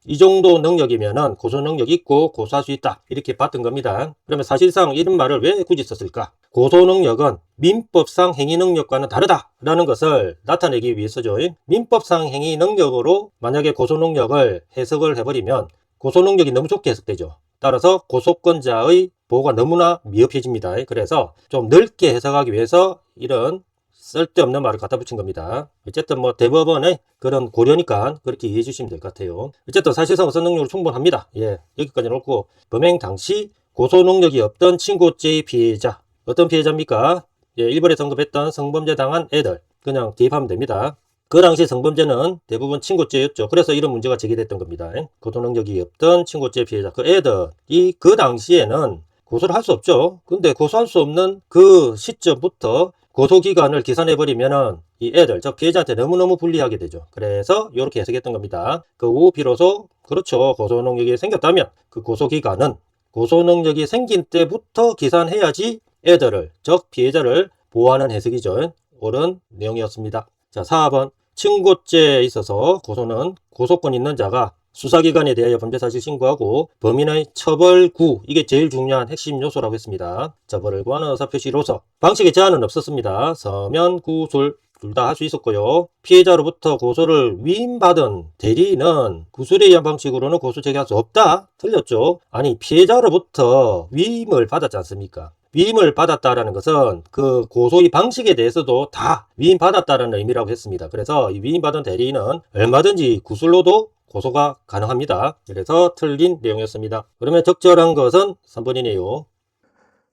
이 정도 능력이면은 고소 능력 있고 고소할 수 있다, 이렇게 봤던 겁니다. 그러면 사실상 이런 말을 왜 굳이 썼을까? 고소 능력은 민법상 행위 능력과는 다르다라는 것을 나타내기 위해서죠. 민법상 행위 능력으로 만약에 고소 능력을 해석을 해버리면 고소 능력이 너무 좁게 해석되죠. 따라서 고소권자의 보호가 너무나 미흡해집니다. 그래서 좀 넓게 해석하기 위해서 이런 쓸데없는 말을 갖다 붙인 겁니다. 어쨌든 대법원의 그런 고려니까 그렇게 이해해 주시면 될 것 같아요. 어쨌든 사실상 의사 능력으로 충분합니다. 예, 여기까지 놓고, 범행 당시 고소 능력이 없던 친고죄의 피해자, 어떤 피해자입니까? 예, 1번에 언급했던 성범죄 당한 애들, 그냥 대입하면 됩니다. 그 당시 성범죄는 대부분 친고죄였죠. 그래서 이런 문제가 제기됐던 겁니다. 고소 능력이 없던 친고죄 피해자, 그 애들이 그 당시에는 고소를 할 수 없죠. 근데 고소할 수 없는 그 시점부터 고소기간을 계산해버리면은 이 애들, 저 피해자한테 너무너무 불리하게 되죠. 그래서 이렇게 해석했던 겁니다. 그 후 비로소, 그렇죠, 고소능력이 생겼다면 그 고소기간은 고소능력이 생긴 때부터 계산해야지 애들을, 즉 피해자를 보호하는 해석이죠. 옳은 내용이었습니다. 자, 4번. 친고죄에 있어서 고소는 고소권 있는 자가 수사기관에 대하여 범죄사실 신고하고 범인의 처벌구, 이게 제일 중요한 핵심 요소라고 했습니다. 처벌을 구하는 의사표시로서 방식의 제한은 없었습니다. 서면, 구술 둘 다 할 수 있었고요. 피해자로부터 고소를 위임받은 대리인은 구술에 의한 방식으로는 고소 제기할 수 없다? 틀렸죠. 아니, 피해자로부터 위임을 받았지 않습니까? 위임을 받았다라는 것은 그 고소의 방식에 대해서도 다 위임받았다라는 의미라고 했습니다. 그래서 이 위임받은 대리인은 얼마든지 구술로도 고소가 가능합니다. 그래서 틀린 내용이었습니다. 그러면 적절한 것은 3번이네요.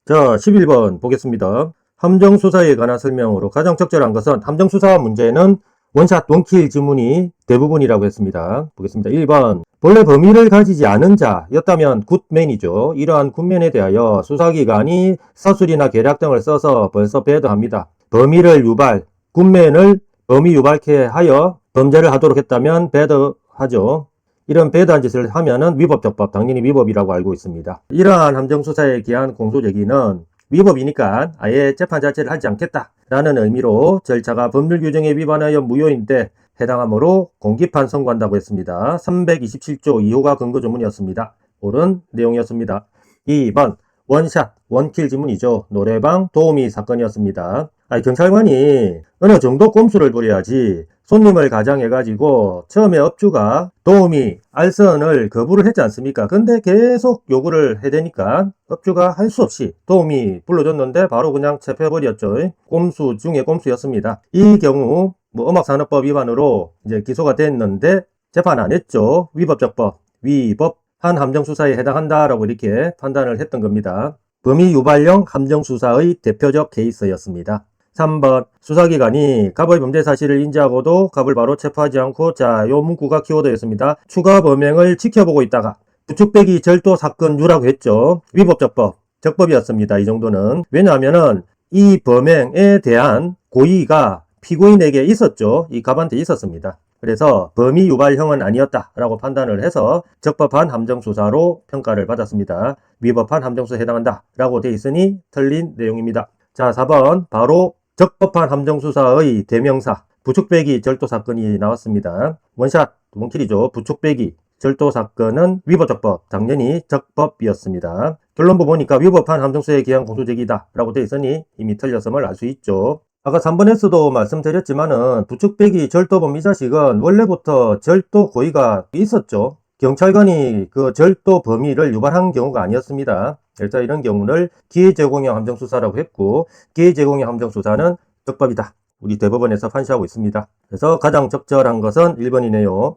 자, 11번 보겠습니다. 함정수사에 관한 설명으로 가장 적절한 것은, 함정수사 문제는 원샷 원킬 지문이 대부분이라고 했습니다. 보겠습니다. 1번. 본래 범위를 가지지 않은 자였다면 굿맨이죠. 이러한 굿맨에 대하여 수사기관이 서술이나 계략 등을 써서 벌써 배도합니다. 범위를 유발, 굿맨을 범위 유발케 하여 범죄를 하도록 했다면 배도하죠. 이런 배도한 짓을 하면은 위법적법, 당연히 위법이라고 알고 있습니다. 이러한 함정수사에 기한 공소제기는 위법이니까 아예 재판 자체를 하지 않겠다라는 의미로 절차가 법률 규정에 위반하여 무효인데 해당하므로 공기판 선고한다고 했습니다. 327조 2호가 근거 조문이었습니다. 옳은 내용이었습니다. 2번. 원샷, 원킬 지문이죠. 노래방 도우미 사건이었습니다. 경찰관이 어느 정도 꼼수를 부려야지 손님을 가장해가지고 처음에 업주가 도우미 알선을 거부를 했지 않습니까? 근데 계속 요구를 해대니까 업주가 할 수 없이 도우미 불러줬는데 바로 그냥 체포해버렸죠. 꼼수 중에 꼼수였습니다. 이 경우 음악산업법 위반으로 이제 기소가 됐는데 재판 안 했죠. 위법적법, 위법한 함정수사에 해당한다라고 이렇게 판단을 했던 겁니다. 범위 유발형 함정수사의 대표적 케이스였습니다. 3번. 수사기관이 갑의 범죄 사실을 인지하고도 갑을 바로 체포하지 않고, 자, 요 문구가 키워드였습니다. 추가 범행을 지켜보고 있다가 부축배기 절도 사건유라고 했죠. 위법적법, 적법이었습니다. 이 정도는. 왜냐하면은 이 범행에 대한 고의가 피고인에게 있었죠. 이 갑한테 있었습니다. 그래서 범위 유발형은 아니었다라고 판단을 해서 적법한 함정수사로 평가를 받았습니다. 위법한 함정수사에 해당한다라고 돼 있으니 틀린 내용입니다. 자, 4번. 바로 적법한 함정수사의 대명사, 부축배기 절도 사건이 나왔습니다. 원샷, 원킬이죠. 부축배기 절도 사건은 위법적법, 당연히 적법이었습니다. 결론부 보니까 위법한 함정수사에 기한 공소제기다 라고 되어 있으니 이미 틀렸음을 알 수 있죠. 아까 3번에서도 말씀드렸지만은 부축배기 절도범 이 자식은 원래부터 절도 고의가 있었죠. 경찰관이 그 절도 범위를 유발한 경우가 아니었습니다. 그래서 이런 경우를 기회제공형 함정수사라고 했고, 기회제공형 함정수사는 적법이다. 우리 대법원에서 판시하고 있습니다. 그래서 가장 적절한 것은 1번이네요.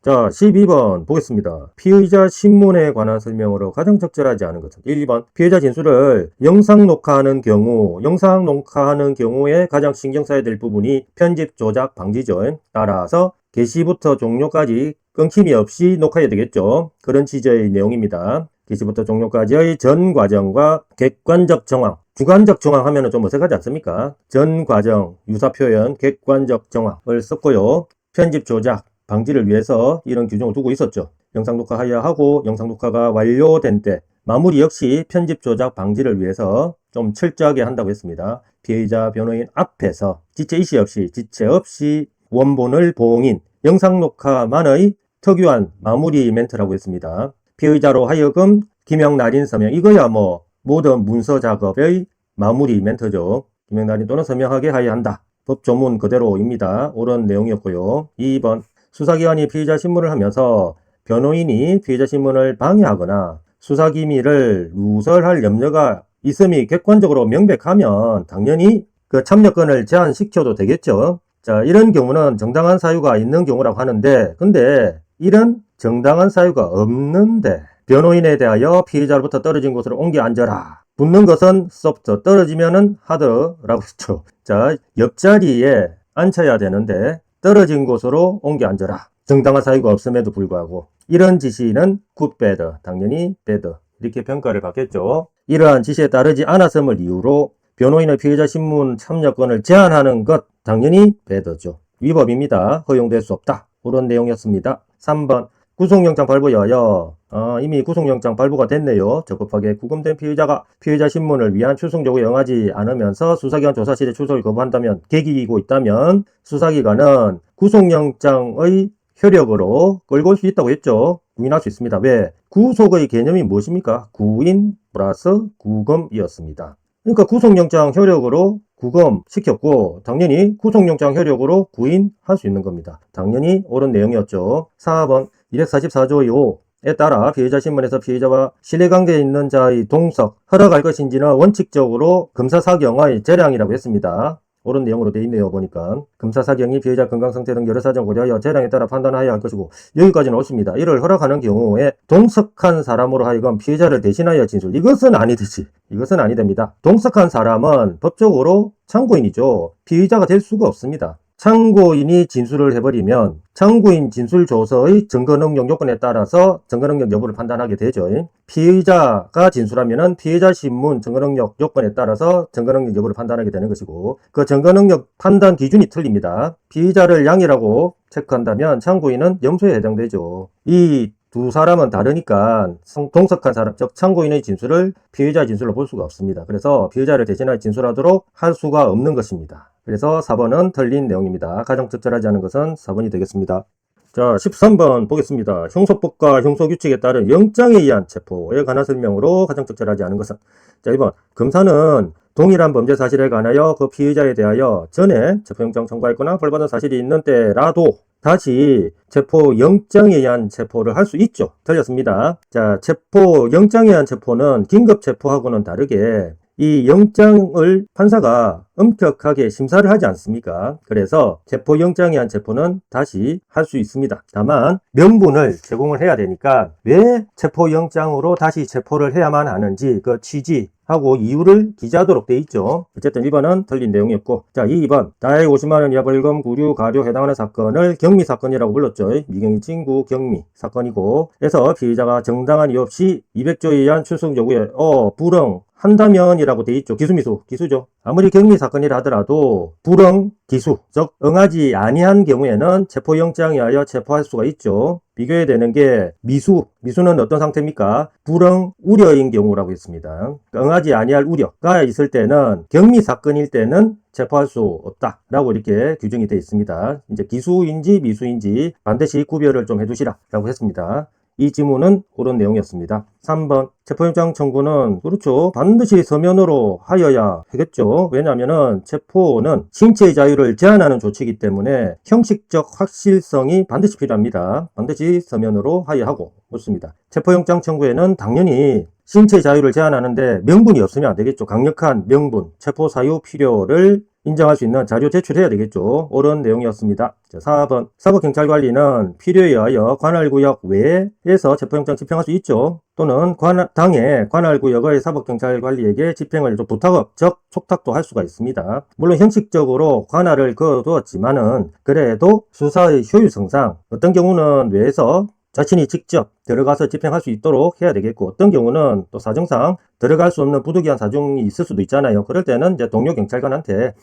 자, 12번 보겠습니다. 피의자 신문에 관한 설명으로 가장 적절하지 않은 것은 1번 피해자 진술을 영상 녹화하는 경우에 가장 신경 써야 될 부분이 편집 조작 방지죠. 따라서 개시부터 종료까지 끊김이 없이 녹화해야 되겠죠. 그런 취지의 내용입니다. 개시부터 종료까지의 전 과정과 객관적 정황, 주관적 정황 하면은 좀 어색하지 않습니까? 전 과정, 유사 표현, 객관적 정황을 썼고요. 편집 조작 방지를 위해서 이런 규정을 두고 있었죠. 영상 녹화하여야 하고 영상 녹화가 완료된 때 마무리 역시 편집 조작 방지를 위해서 좀 철저하게 한다고 했습니다. 피해자 변호인 앞에서 지체 없이 원본을 봉인, 영상 녹화만의 특유한 마무리 멘트라고 했습니다. 피의자로 하여금 기명, 날인, 서명, 이거야 뭐 모든 문서 작업의 마무리 멘트죠. 기명, 날인 또는 서명하게 하여야 한다. 법 조문 그대로입니다. 옳은 내용이었고요. 2번 수사기관이 피의자 신문을 하면서 변호인이 피의자 신문을 방해하거나 수사기밀을 누설할 염려가 있음이 객관적으로 명백하면 당연히 그 참여권을 제한시켜도 되겠죠. 자, 이런 경우는 정당한 사유가 있는 경우라고 하는데, 근데 이런 정당한 사유가 없는데 변호인에 대하여 피의자로부터 떨어진 곳으로 옮겨 앉아라. 붙는 것은 소프트, 떨어지면은 하드라고 했죠. 자, 옆자리에 앉혀야 되는데 떨어진 곳으로 옮겨 앉아라. 정당한 사유가 없음에도 불구하고 이런 지시는 굿배드, 당연히 배드 이렇게 평가를 받겠죠. 이러한 지시에 따르지 않았음을 이유로 변호인의 피해자 신문 참여권을 제한하는 것 당연히 배드죠. 위법입니다. 허용될 수 없다. 그런 내용이었습니다. 3번 구속영장 발부여하여 이미 구속영장 발부가 됐네요. 적법하게 구금된 피의자가 피의자 신문을 위한 출석 요구에 응하지 않으면서 수사기관 조사실에 출석을 거부한다면 개기고 있다면 수사기관은 구속영장의 효력으로 끌고 올 수 있다고 했죠. 구인할 수 있습니다. 왜? 구속의 개념이 무엇입니까? 구인 플러스 구금이었습니다. 그러니까 구속영장 효력으로 구금시켰고 당연히 구속영장 효력으로 구인할 수 있는 겁니다. 당연히 옳은 내용이었죠. 4번 244조 2호에 따라 피의자 신문에서 피의자와 신뢰관계에 있는 자의 동석, 허락할 것인지는 원칙적으로 검사사경의 재량이라고 했습니다. 옳은 내용으로 되어 있네요. 보니까 검사사경이 피해자 건강상태 등 여러 사정을 고려하여 재량에 따라 판단하여야 할 것이고 여기까지는 옳습니다. 이를 허락하는 경우에 동석한 사람으로 하여금 피해자를 대신하여 진술, 이것은 아니듯이 이것은 아니됩니다. 동석한 사람은 법적으로 참고인이죠. 피의자가 될 수가 없습니다. 참고인이 진술을 해버리면 참고인 진술조서의 증거능력 요건에 따라서 증거능력 여부를 판단하게 되죠. 피의자가 진술하면은 피의자 신문 증거능력 요건에 따라서 증거능력 여부를 판단하게 되는 것이고 그 증거능력 판단 기준이 틀립니다. 피의자를 양이라고 체크한다면 참고인은 염소에 해당되죠. 이 두 사람은 다르니까 동석한 사람, 즉 참고인의 진술을 피의자 진술로 볼 수가 없습니다. 그래서 피의자를 대신하여 진술하도록 할 수가 없는 것입니다. 그래서 4번은 틀린 내용입니다. 가장 적절하지 않은 것은 4번이 되겠습니다. 자, 13번 보겠습니다. 형소법과 형소규칙에 따른 영장에 의한 체포에 관한 설명으로 가장 적절하지 않은 것은 자, 2번 검사는 동일한 범죄 사실에 관하여 그 피의자에 대하여 전에 체포영장 청구했거나 벌받은 사실이 있는 때라도 다시 체포영장에 의한 체포를 할 수 있죠. 틀렸습니다. 자, 체포영장에 의한 체포는 긴급체포하고는 다르게 이 영장을 판사가 엄격하게 심사를 하지 않습니까? 그래서 체포영장에 의한 체포는 다시 할 수 있습니다. 다만 명분을 제공을 해야 되니까 왜 체포영장으로 다시 체포를 해야만 하는지 그 취지하고 이유를 기재하도록 돼 있죠. 어쨌든 1번은 틀린 내용이었고, 자, 2번 다해 50만원 이하 벌금, 구류, 가료 해당하는 사건을 경미사건이라고 불렀죠. 미경이 친구 경미 사건이고, 그래서 피의자가 정당한 이유 없이 200조에 의한 출석 요구에 불응 한다면이라고 돼 있죠. 기수죠. 아무리 경미 사건이라 하더라도 불응 기수, 즉 응하지 아니한 경우에는 체포영장에 하여 체포할 수가 있죠. 비교해야 되는 게 미수는 어떤 상태입니까? 불응 우려인 경우라고 했습니다. 응하지 아니할 우려가 있을 때는 경미 사건일 때는 체포할 수 없다라고 이렇게 규정이 되어 있습니다. 이제 기수인지 미수인지 반드시 구별을 좀 해두시라라고 했습니다. 이 지문은 옳은 내용이었습니다. 3번 체포영장 청구는 그렇죠. 반드시 서면으로 하여야 하겠죠. 왜냐하면 체포는 신체의 자유를 제한하는 조치이기 때문에 형식적 확실성이 반드시 필요합니다. 반드시 서면으로 하여야 하고 옳습니다. 체포영장 청구에는 당연히 신체의 자유를 제한하는데 명분이 없으면 안 되겠죠. 강력한 명분, 체포 사유 필요를 인정할 수 있는 자료 제출해야 되겠죠. 옳은 내용이었습니다. 자, 4번. 사법경찰관리는 필요에 의하여 관할구역 외에서 체포영장 집행할 수 있죠. 또는 당의 관할구역의 사법경찰관리에게 집행을 좀 부탁업, 즉 촉탁도 할 수가 있습니다. 물론 형식적으로 관할을 그어두었지만은 그래도 수사의 효율성상 어떤 경우는 외에서 자신이 직접 들어가서 집행할 수 있도록 해야 되겠고, 어떤 경우는 또 사정상 들어갈 수 없는 부득이한 사정이 있을 수도 있잖아요. 그럴 때는 이제 동료 경찰관한테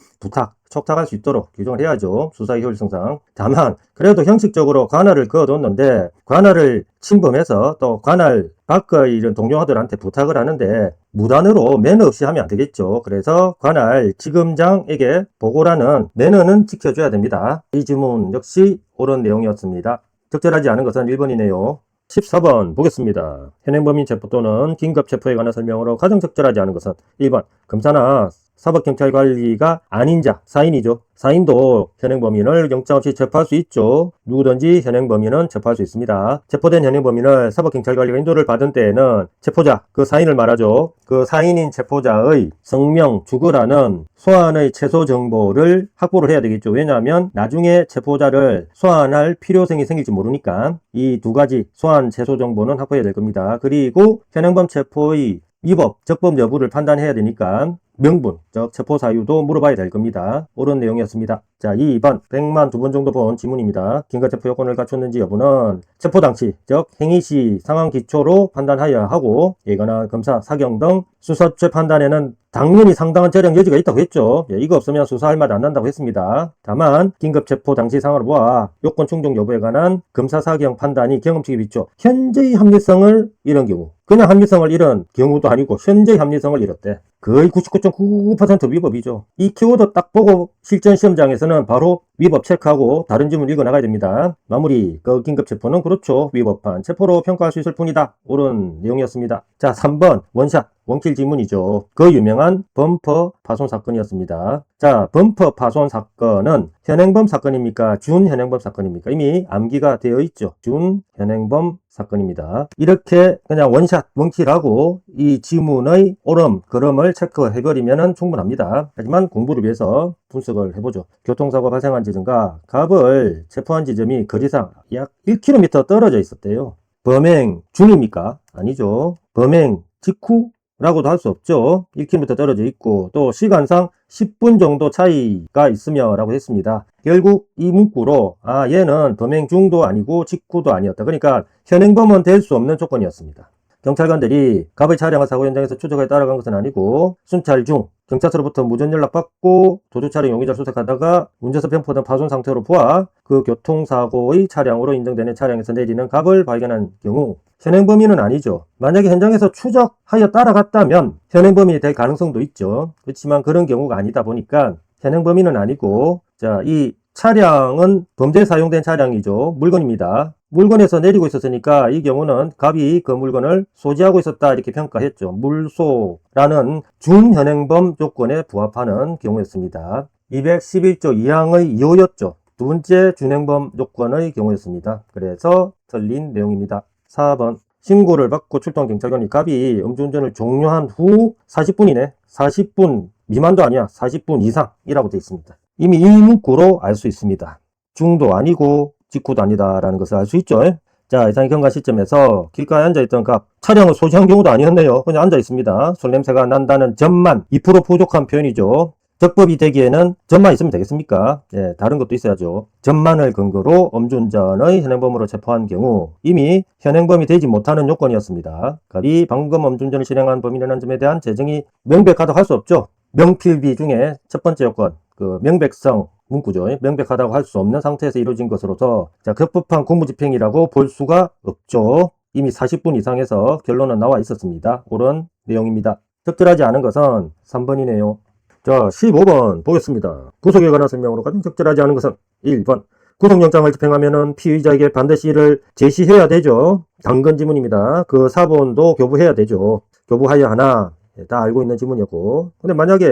촉탁할 수 있도록 규정을 해야죠. 수사의 효율성상. 다만 그래도 형식적으로 관할을 그어뒀는데 관할을 침범해서 또 관할 밖의 이런 동료들한테 부탁을 하는데 무단으로 매너 없이 하면 안 되겠죠. 그래서 관할 지검장에게 보고라는 매너는 지켜줘야 됩니다. 이 질문 역시 옳은 내용이었습니다. 적절하지 않은 것은 1번이네요. 14번 보겠습니다. 현행범인 체포 또는 긴급체포에 관한 설명으로 가장 적절하지 않은 것은 1번 검사나 사법경찰관리가 아닌 자, 사인이죠. 사인도 현행범인을 영장 없이 체포할 수 있죠. 누구든지 현행범인은 체포할 수 있습니다. 체포된 현행범인을 사법경찰관리가 인도를 받은 때에는 체포자, 그 사인을 말하죠. 그 사인인 체포자의 성명, 주거라는 소환의 최소 정보를 확보를 해야 되겠죠. 왜냐하면 나중에 체포자를 소환할 필요성이 생길지 모르니까 이 두 가지 소환 최소 정보는 확보해야 될 겁니다. 그리고 현행범 체포의 위법, 적법 여부를 판단해야 되니까 명분, 즉 체포 사유도 물어봐야 될 겁니다. 옳은 내용이었습니다. 자, 2번 100만 2번 정도 본 지문입니다. 긴급체포 요건을 갖췄는지 여부는 체포 당시, 즉 행위시 상황 기초로 판단하여야 하고, 예거나 검사, 사경 등 수사죄 판단에는 당연히 상당한 재량 여지가 있다고 했죠. 이거 없으면 수사할 맛 안 난다고 했습니다. 다만 긴급체포 당시 상황을 보아 요건 충족 여부에 관한 검사, 사경 판단이 경험치기 비추어 현재의 합리성을 잃은 경우, 그냥 합리성을 잃은 경우도 아니고 현재의 합리성을 잃었대. 거의 99.99% 위법이죠. 이 키워드 딱 보고 실전 시험장에서는 바로 위법 체크하고 다른 질문 읽어 나가야 됩니다. 마무리. 그 긴급체포는 그렇죠. 위법한 체포로 평가할 수 있을 뿐이다. 옳은 내용이었습니다. 자, 3번 원샷. 원킬 지문이죠. 그 유명한 범퍼 파손 사건이었습니다. 자, 범퍼 파손 사건은 현행범 사건입니까? 준현행범 사건입니까? 이미 암기가 되어 있죠. 준현행범 사건입니다. 이렇게 그냥 원샷, 원킬하고 이 지문의 옳음, 그름을 체크해버리면 충분합니다. 하지만 공부를 위해서 분석을 해보죠. 교통사고 발생한 지점과 갑을 체포한 지점이 거리상 약 1km 떨어져 있었대요. 범행 중입니까? 아니죠. 범행 직후? 라고도 할 수 없죠. 1km 떨어져 있고 또 시간상 10분 정도 차이가 있으며 라고 했습니다. 결국 이 문구로 얘는 범행 중도 아니고 직후도 아니었다. 그러니까 현행범은 될 수 없는 조건이었습니다. 경찰관들이 갑의 차량을 사고 현장에서 추적하여 따라간 것은 아니고 순찰 중 경찰서로부터 무전 연락받고 도주차량 용의자를 수색하다가 운전석 병포등 파손 상태로 보아 그 교통사고의 차량으로 인정되는 차량에서 내리는 갑을 발견한 경우 현행범인은 아니죠. 만약에 현장에서 추적하여 따라갔다면 현행범인이 될 가능성도 있죠. 그렇지만 그런 경우가 아니다 보니까 현행범인은 아니고, 자, 이 차량은 범죄에 사용된 차량이죠. 물건입니다. 물건에서 내리고 있었으니까 이 경우는 갑이 그 물건을 소지하고 있었다 이렇게 평가했죠. 물소라는 준현행범 조건에 부합하는 경우였습니다. 211조 2항의 2호였죠. 두 번째 준행범 조건의 경우였습니다. 그래서 틀린 내용입니다. 4번 신고를 받고 출동한 경찰관이 갑이 음주운전을 종료한 후 40분이네. 40분 미만도 아니야. 40분 이상이라고 되어 있습니다. 이미 이 문구로 알 수 있습니다. 중도 아니고 직후도 아니다라는 것을 알 수 있죠. 자, 이상 경과 시점에서 길가에 앉아있던 갑, 차량을 소지한 경우도 아니었네요. 그냥 앉아있습니다. 술 냄새가 난다는 점만 2% 부족한 표현이죠. 적법이 되기에는 점만 있으면 되겠습니까? 다른 것도 있어야죠. 점만을 근거로 음주운전의 현행범으로 체포한 경우 이미 현행범이 되지 못하는 요건이었습니다. 갑이 방금 음주운전을 실행한 범인이라는 점에 대한 재정이 명백하다고 할 수 없죠. 명필비 중에 첫 번째 요건, 그 명백성 문구죠. 명백하다고 할 수 없는 상태에서 이루어진 것으로서 적법한 공무집행이라고 볼 수가 없죠. 이미 40분 이상에서 결론은 나와 있었습니다. 옳은 내용입니다. 적절하지 않은 것은 3번이네요. 자, 15번 보겠습니다. 구속에 관한 설명으로 가장 적절하지 않은 것은 1번. 구속영장을 집행하면은 피의자에게 반드시 이를 제시해야 되죠. 당근 지문입니다. 그 사본도 교부해야 되죠. 교부하여야 하나, 다 알고 있는 지문이었고. 근데 만약에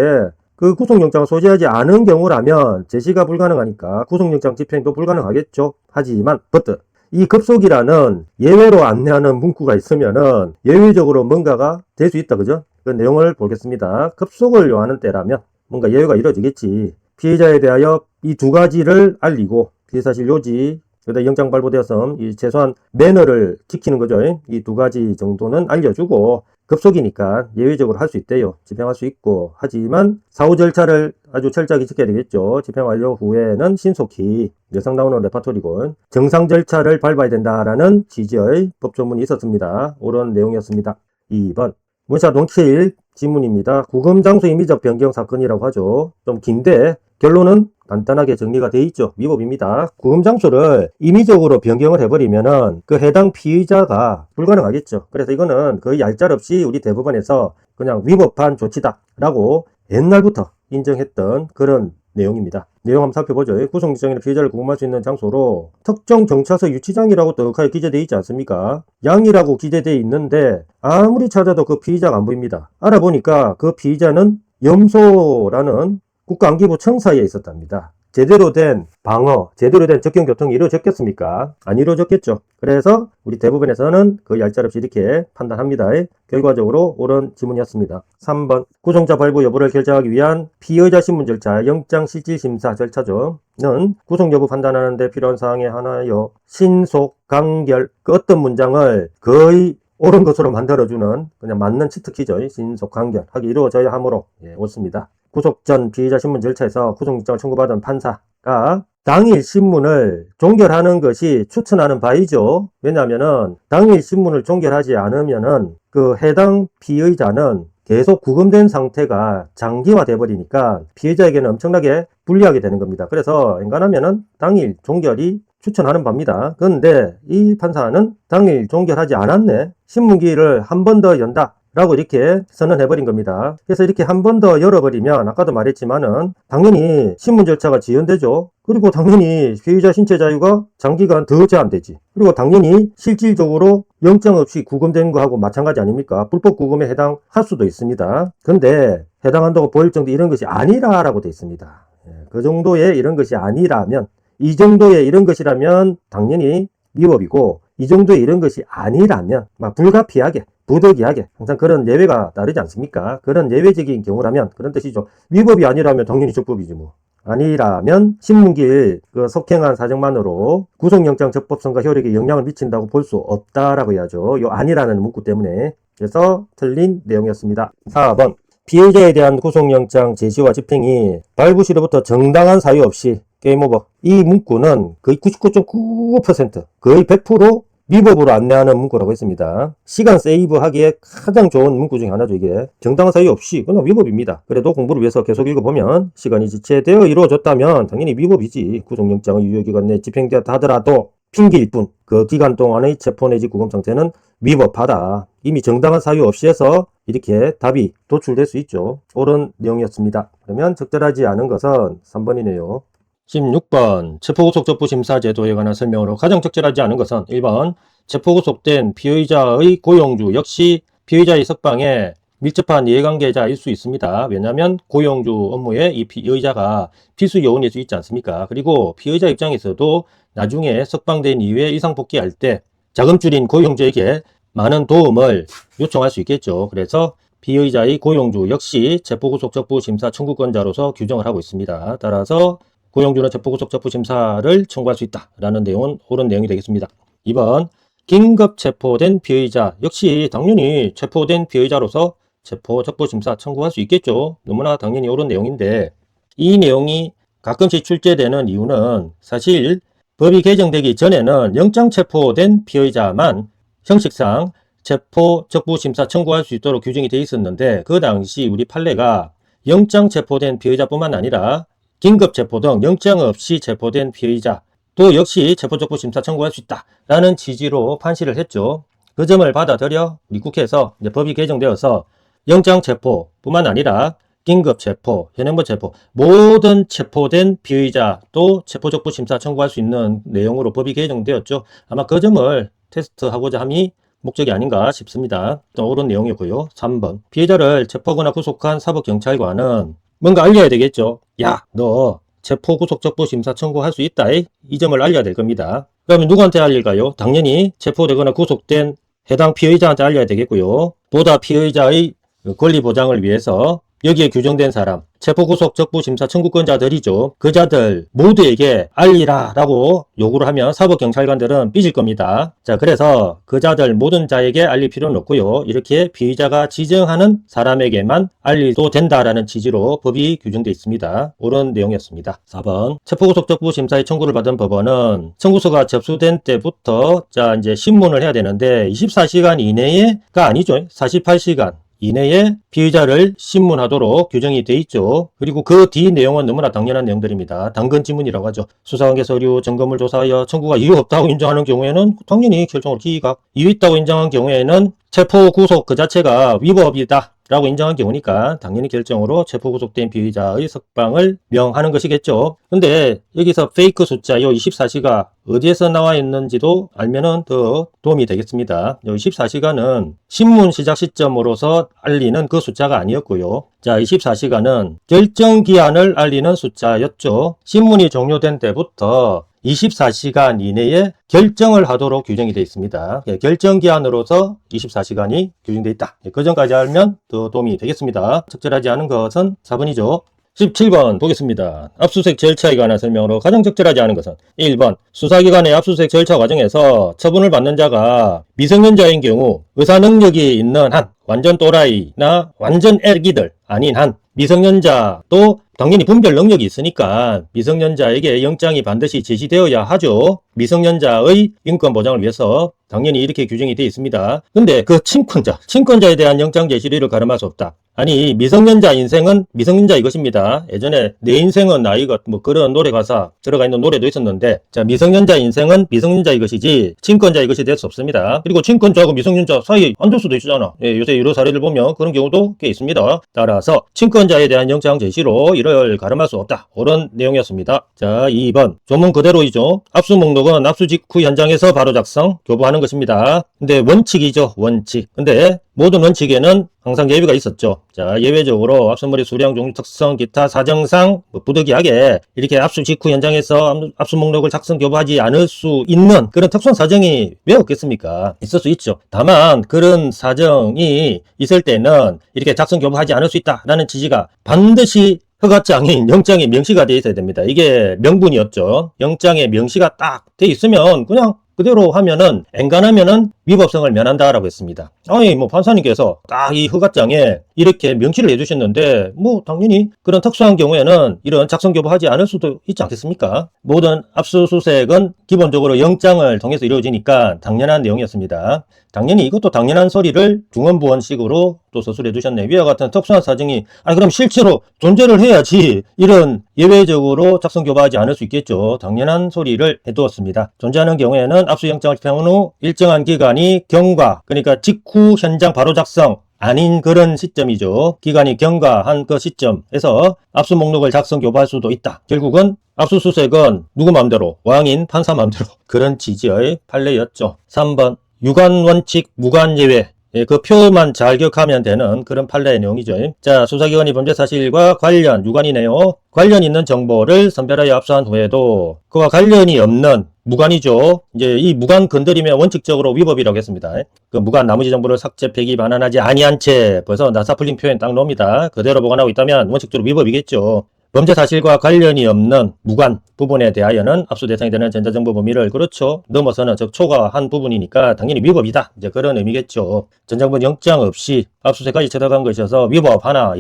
그 구속영장을 소지하지 않은 경우라면 제시가 불가능하니까 구속영장 집행도 불가능하겠죠. 하지만 이 급속이라는 예외로 안내하는 문구가 있으면은 예외적으로 뭔가가 될 수 있다, 그죠? 그 내용을 보겠습니다. 급속을 요하는 때라면 뭔가 예외가 이루어지겠지. 피해자에 대하여 이 두 가지를 알리고 피해사실 요지, 그다음 영장 발부되었음, 이 최소한 매너를 지키는 거죠. 이 두 가지 정도는 알려주고 급속이니까 예외적으로 할 수 있대요. 집행할 수 있고 하지만 사후 절차를 아주 철저하게 지켜야 되겠죠. 집행 완료 후에는 신속히 예상 나오는 레파토리고 정상 절차를 밟아야 된다라는 취지의 법조문이 있었습니다. 옳은 내용이었습니다. 2번 문자 동칠 지문입니다. 구금장소 임의적 변경 사건이라고 하죠. 좀 긴데 결론은 간단하게 정리가 돼 있죠. 위법입니다. 구금장소를 임의적으로 변경을 해버리면은 그 해당 피의자가 불가능하겠죠. 그래서 이거는 거의 얄짤없이 우리 대법원에서 그냥 위법한 조치다라고 옛날부터 인정했던 그런 내용입니다. 내용 한번 살펴보죠. 구속영장이나 피해자를 구금할 수 있는 장소로 특정 경찰서 유치장이라고 떡하게 기재되어 있지 않습니까? 양이라고 기재되어 있는데 아무리 찾아도 그 피의자가 안 보입니다. 알아보니까 그 피의자는 염소라는 국가안기부 청사에 있었답니다. 제대로 된 방어, 제대로 된 접경교통이 이루어졌겠습니까? 안 이루어졌겠죠. 그래서 우리 대법원에서는 그 얄짤없이 이렇게 판단합니다. 결과적으로 옳은 지문이었습니다. 3번 구속영장 발부 여부를 결정하기 위한 피의자 신문 절차, 영장실질심사 절차죠.는 구속 여부 판단하는 데 필요한 사항에 하나여 신속, 간결, 그 어떤 문장을 거의 옳은 것으로 만들어주는 그냥 맞는 치트키죠. 신속, 간결하게 이루어져야 하므로 옳습니다. 구속 전 피의자 신문 절차에서 구속영장을 청구받은 판사가 당일 신문을 종결하는 것이 추천하는 바이죠. 왜냐하면은 당일 신문을 종결하지 않으면은 그 해당 피의자는 계속 구금된 상태가 장기화돼 버리니까 피해자에게는 엄청나게 불리하게 되는 겁니다. 그래서 웬간하면은 당일 종결이 추천하는 바입니다. 그런데 이 판사는 당일 종결하지 않았네. 신문기일을 한 번 더 연다. 라고 이렇게 선언해버린 겁니다. 그래서 이렇게 한 번 더 열어버리면 아까도 말했지만은 당연히 신문 절차가 지연되죠. 그리고 당연히 피의자 신체 자유가 장기간 더 제한되지. 그리고 당연히 실질적으로 영장 없이 구금된 거하고 마찬가지 아닙니까? 불법 구금에 해당할 수도 있습니다. 근데 해당한다고 보일 정도 이런 것이 아니라라고 돼 있습니다. 그 정도의 이런 것이 아니라면, 이 정도의 이런 것이라면 당연히 위법이고, 이 정도의 이런 것이 아니라면 막 불가피하게 부득이하게 항상 그런 예외가 따르지 않습니까? 그런 예외적인 경우라면 그런 뜻이죠. 위법이 아니라면 당연히 적법이지 뭐. 아니라면 신문기일 그 속행한 사정만으로 구속영장 적법성과 효력에 영향을 미친다고 볼 수 없다라고 해야죠. 요 아니라는 문구 때문에. 그래서 틀린 내용이었습니다. 4번 피해자에 대한 구속영장 제시와 집행이 발부 시로부터 정당한 사유 없이 게임 오버. 이 문구는 거의 99.9% 거의 100% 위법으로 안내하는 문구라고 했습니다. 시간 세이브하기에 가장 좋은 문구 중에 하나죠. 이게 정당한 사유 없이 그냥 위법입니다. 그래도 공부를 위해서 계속 읽어보면 시간이 지체되어 이루어졌다면 당연히 위법이지. 구속영장의 유효기간 내에 집행되었다 하더라도 핑계일 뿐 그 기간 동안의 체포 내지 구금 상태는 위법하다. 이미 정당한 사유 없이 해서 이렇게 답이 도출될 수 있죠. 옳은 내용이었습니다. 그러면 적절하지 않은 것은 3번이네요. 16번 체포구속접부 심사제도에 관한 설명으로 가장 적절하지 않은 것은 1번 체포구속된 피의자의 고용주 역시 피의자의 석방에 밀접한 이해관계자일 수 있습니다. 왜냐하면 고용주 업무에 이 피의자가 필수 요원일 수 있지 않습니까? 그리고 피의자 입장에서도 나중에 석방된 이후에 이상복귀할 때 자금줄인 고용주에게 많은 도움을 요청할 수 있겠죠. 그래서 피의자의 고용주 역시 체포구속접부 심사 청구권자로서 규정을 하고 있습니다. 따라서 고용주는 체포구속접부 심사를 청구할 수 있다라는 내용은 옳은 내용이 되겠습니다. 2번 긴급 체포된 피의자 역시 당연히 체포된 피의자로서 체포적부 심사 청구할 수 있겠죠. 너무나 당연히 옳은 내용인데 이 내용이 가끔씩 출제되는 이유는 사실 법이 개정되기 전에는 영장 체포된 피의자만 형식상 체포적부 심사 청구할 수 있도록 규정이 되어 있었는데 그 당시 우리 판례가 영장 체포된 피의자뿐만 아니라 긴급 체포 등 영장 없이 체포된 피의자 또 역시 체포적부 심사 청구할 수 있다라는 취지로 판시를 했죠. 그 점을 받아들여 우리 국회에서 이제 법이 개정되어서 영장 체포뿐만 아니라 긴급 체포, 현행범 체포 모든 체포된 피의자 또 체포적부 심사 청구할 수 있는 내용으로 법이 개정되었죠. 아마 그 점을 테스트하고자 함이 목적이 아닌가 싶습니다. 또 옳은 내용이고요. 3번 피해자를 체포하거나 구속한 사법경찰관은 뭔가 알려야 되겠죠. 야, 너 체포구속적부 심사 청구할 수 있다. 이 점을 알려야 될 겁니다. 그러면 누구한테 알릴까요? 당연히 체포되거나 구속된 해당 피의자한테 알려야 되겠고요. 보다 피의자의 권리 보장을 위해서 여기에 규정된 사람, 체포구속 적부심사 청구권자들이죠. 그자들 모두에게 알리라 라고 요구를 하면 사법경찰관들은 삐질 겁니다. 자, 그래서 그자들 모든 자에게 알릴 필요는 없고요. 이렇게 피의자가 지정하는 사람에게만 알리도 된다라는 취지로 법이 규정되어 있습니다. 옳은 내용이었습니다. 4번 체포구속 적부심사의 청구를 받은 법원은 청구서가 접수된 때부터 자 이제 신문을 해야 되는데 24시간 이내에가 아니죠. 48시간 이내에 피의자를 신문하도록 규정이 돼 있죠. 그리고 그 뒤 내용은 너무나 당연한 내용들입니다. 당근 지문이라고 하죠. 수사관계 서류, 증거물 조사하여 청구가 이유 없다고 인정하는 경우에는 당연히 결정으로 기각, 이유 있다고 인정한 경우에는 체포 구속 그 자체가 위법이다 라고 인정한 경우니까 당연히 결정으로 체포구속된 피의자의 석방을 명하는 것이겠죠. 근데 여기서 페이크 숫자 요 24시가 어디에서 나와 있는지도 알면은 더 도움이 되겠습니다. 요 24시간은 신문 시작 시점으로서 알리는 그 숫자가 아니었고요. 자, 24시간은 결정기한을 알리는 숫자였죠. 신문이 종료된 때부터 24시간 이내에 결정을 하도록 규정이 되어 있습니다. 결정기한으로서 24시간이 규정되어 있다. 그 전까지 알면 더 도움이 되겠습니다. 적절하지 않은 것은 4번이죠. 17번 보겠습니다. 압수수색 절차에 관한 설명으로 가장 적절하지 않은 것은 1번 수사기관의 압수수색 절차 과정에서 처분을 받는 자가 미성년자인 경우 의사능력이 있는 한 완전 또라이나 완전 애기들 아닌 한 미성년자도 당연히 분별 능력이 있으니까 미성년자에게 영장이 반드시 제시되어야 하죠. 미성년자의 인권 보장을 위해서 당연히 이렇게 규정이 되어 있습니다. 근데 그 친권자에 대한 영장 제시를 가름할 수 없다. 아니 미성년자 인생은 미성년자의 것입니다. 예전에 내 인생은 나의 것 뭐 그런 노래 가사 들어가 있는 노래도 있었는데 자 미성년자 인생은 미성년자의 것이지 친권자의 것이 될 수 없습니다. 그리고 친권자하고 미성년자 사이에 안 될 수도 있잖아. 예, 요새 여러 사례를 보면 그런 경우도 꽤 있습니다. 따라서 친권자에 대한 영장 제시로 이를 가름할 수 없다. 옳은 내용이었습니다. 자 2번 조문 그대로이죠. 압수 목록은 압수 직후 현장에서 바로 작성 교부하는 것입니다. 근데 원칙이죠. 원칙. 근데 모든 원칙에는 항상 예외가 있었죠. 자, 예외적으로 압수물의 수량, 종류, 특성, 기타 사정상 부득이하게 이렇게 압수 직후 현장에서 압수 목록을 작성 교부하지 않을 수 있는 그런 특수한 사정이 왜 없겠습니까? 있을 수 있죠. 다만 그런 사정이 있을 때는 이렇게 작성 교부하지 않을 수 있다라는 취지가 반드시 허가장인 영장에 명시가 되어 있어야 됩니다. 이게 명분이었죠. 영장에 명시가 딱 돼 있으면 그냥 그대로 하면은 엔간하면은 위법성을 면한다라고 했습니다. 아니 뭐 판사님께서 딱 이 허가장에 이렇게 명시를 해주셨는데 뭐 당연히 그런 특수한 경우에는 이런 작성 교부하지 않을 수도 있지 않겠습니까? 모든 압수수색은 기본적으로 영장을 통해서 이루어지니까 당연한 내용이었습니다. 당연히 이것도 당연한 소리를 중언부언식으로 또 서술해 주셨네. 위와 같은 특수한 사정이 아니 그럼 실제로 존재를 해야지 이런 예외적으로 작성 교부하지 않을 수 있겠죠. 당연한 소리를 해두었습니다. 존재하는 경우에는 압수영장을 집행한 후 일정한 기간이 경과 그러니까 직후 현장 바로 작성 아닌 그런 시점이죠. 기간이 경과한 그 시점에서 압수 목록을 작성 교부할 수도 있다. 결국은 압수수색은 누구 마음대로 왕인 판사 마음대로 그런 취지의 판례였죠. 3번 유관원칙 무관예외 그 표만 잘 기억하면 되는 그런 판례의 내용이죠. 자, 수사기관이 범죄 사실과 관련 유관이네요. 관련 있는 정보를 선별하여 압수한 후에도 그와 관련이 없는 무관이죠. 이제 이 무관 건드리면 원칙적으로 위법이라고 했습니다. 그 무관 나머지 정보를 삭제, 폐기, 반환하지 아니한 채 벌써 나사풀린 표현 딱 놓습니다. 그대로 보관하고 있다면 원칙적으로 위법이겠죠. 범죄 사실과 관련이 없는 무관 부분에 대하여는 압수 대상이 되는 전자정보 범위를 그렇죠. 넘어서는 즉 초과한 부분이니까 당연히 위법이다. 이제 그런 의미겠죠. 전장본 영장 없이 압수수색까지 쳐들어간 것이어서 위법 하나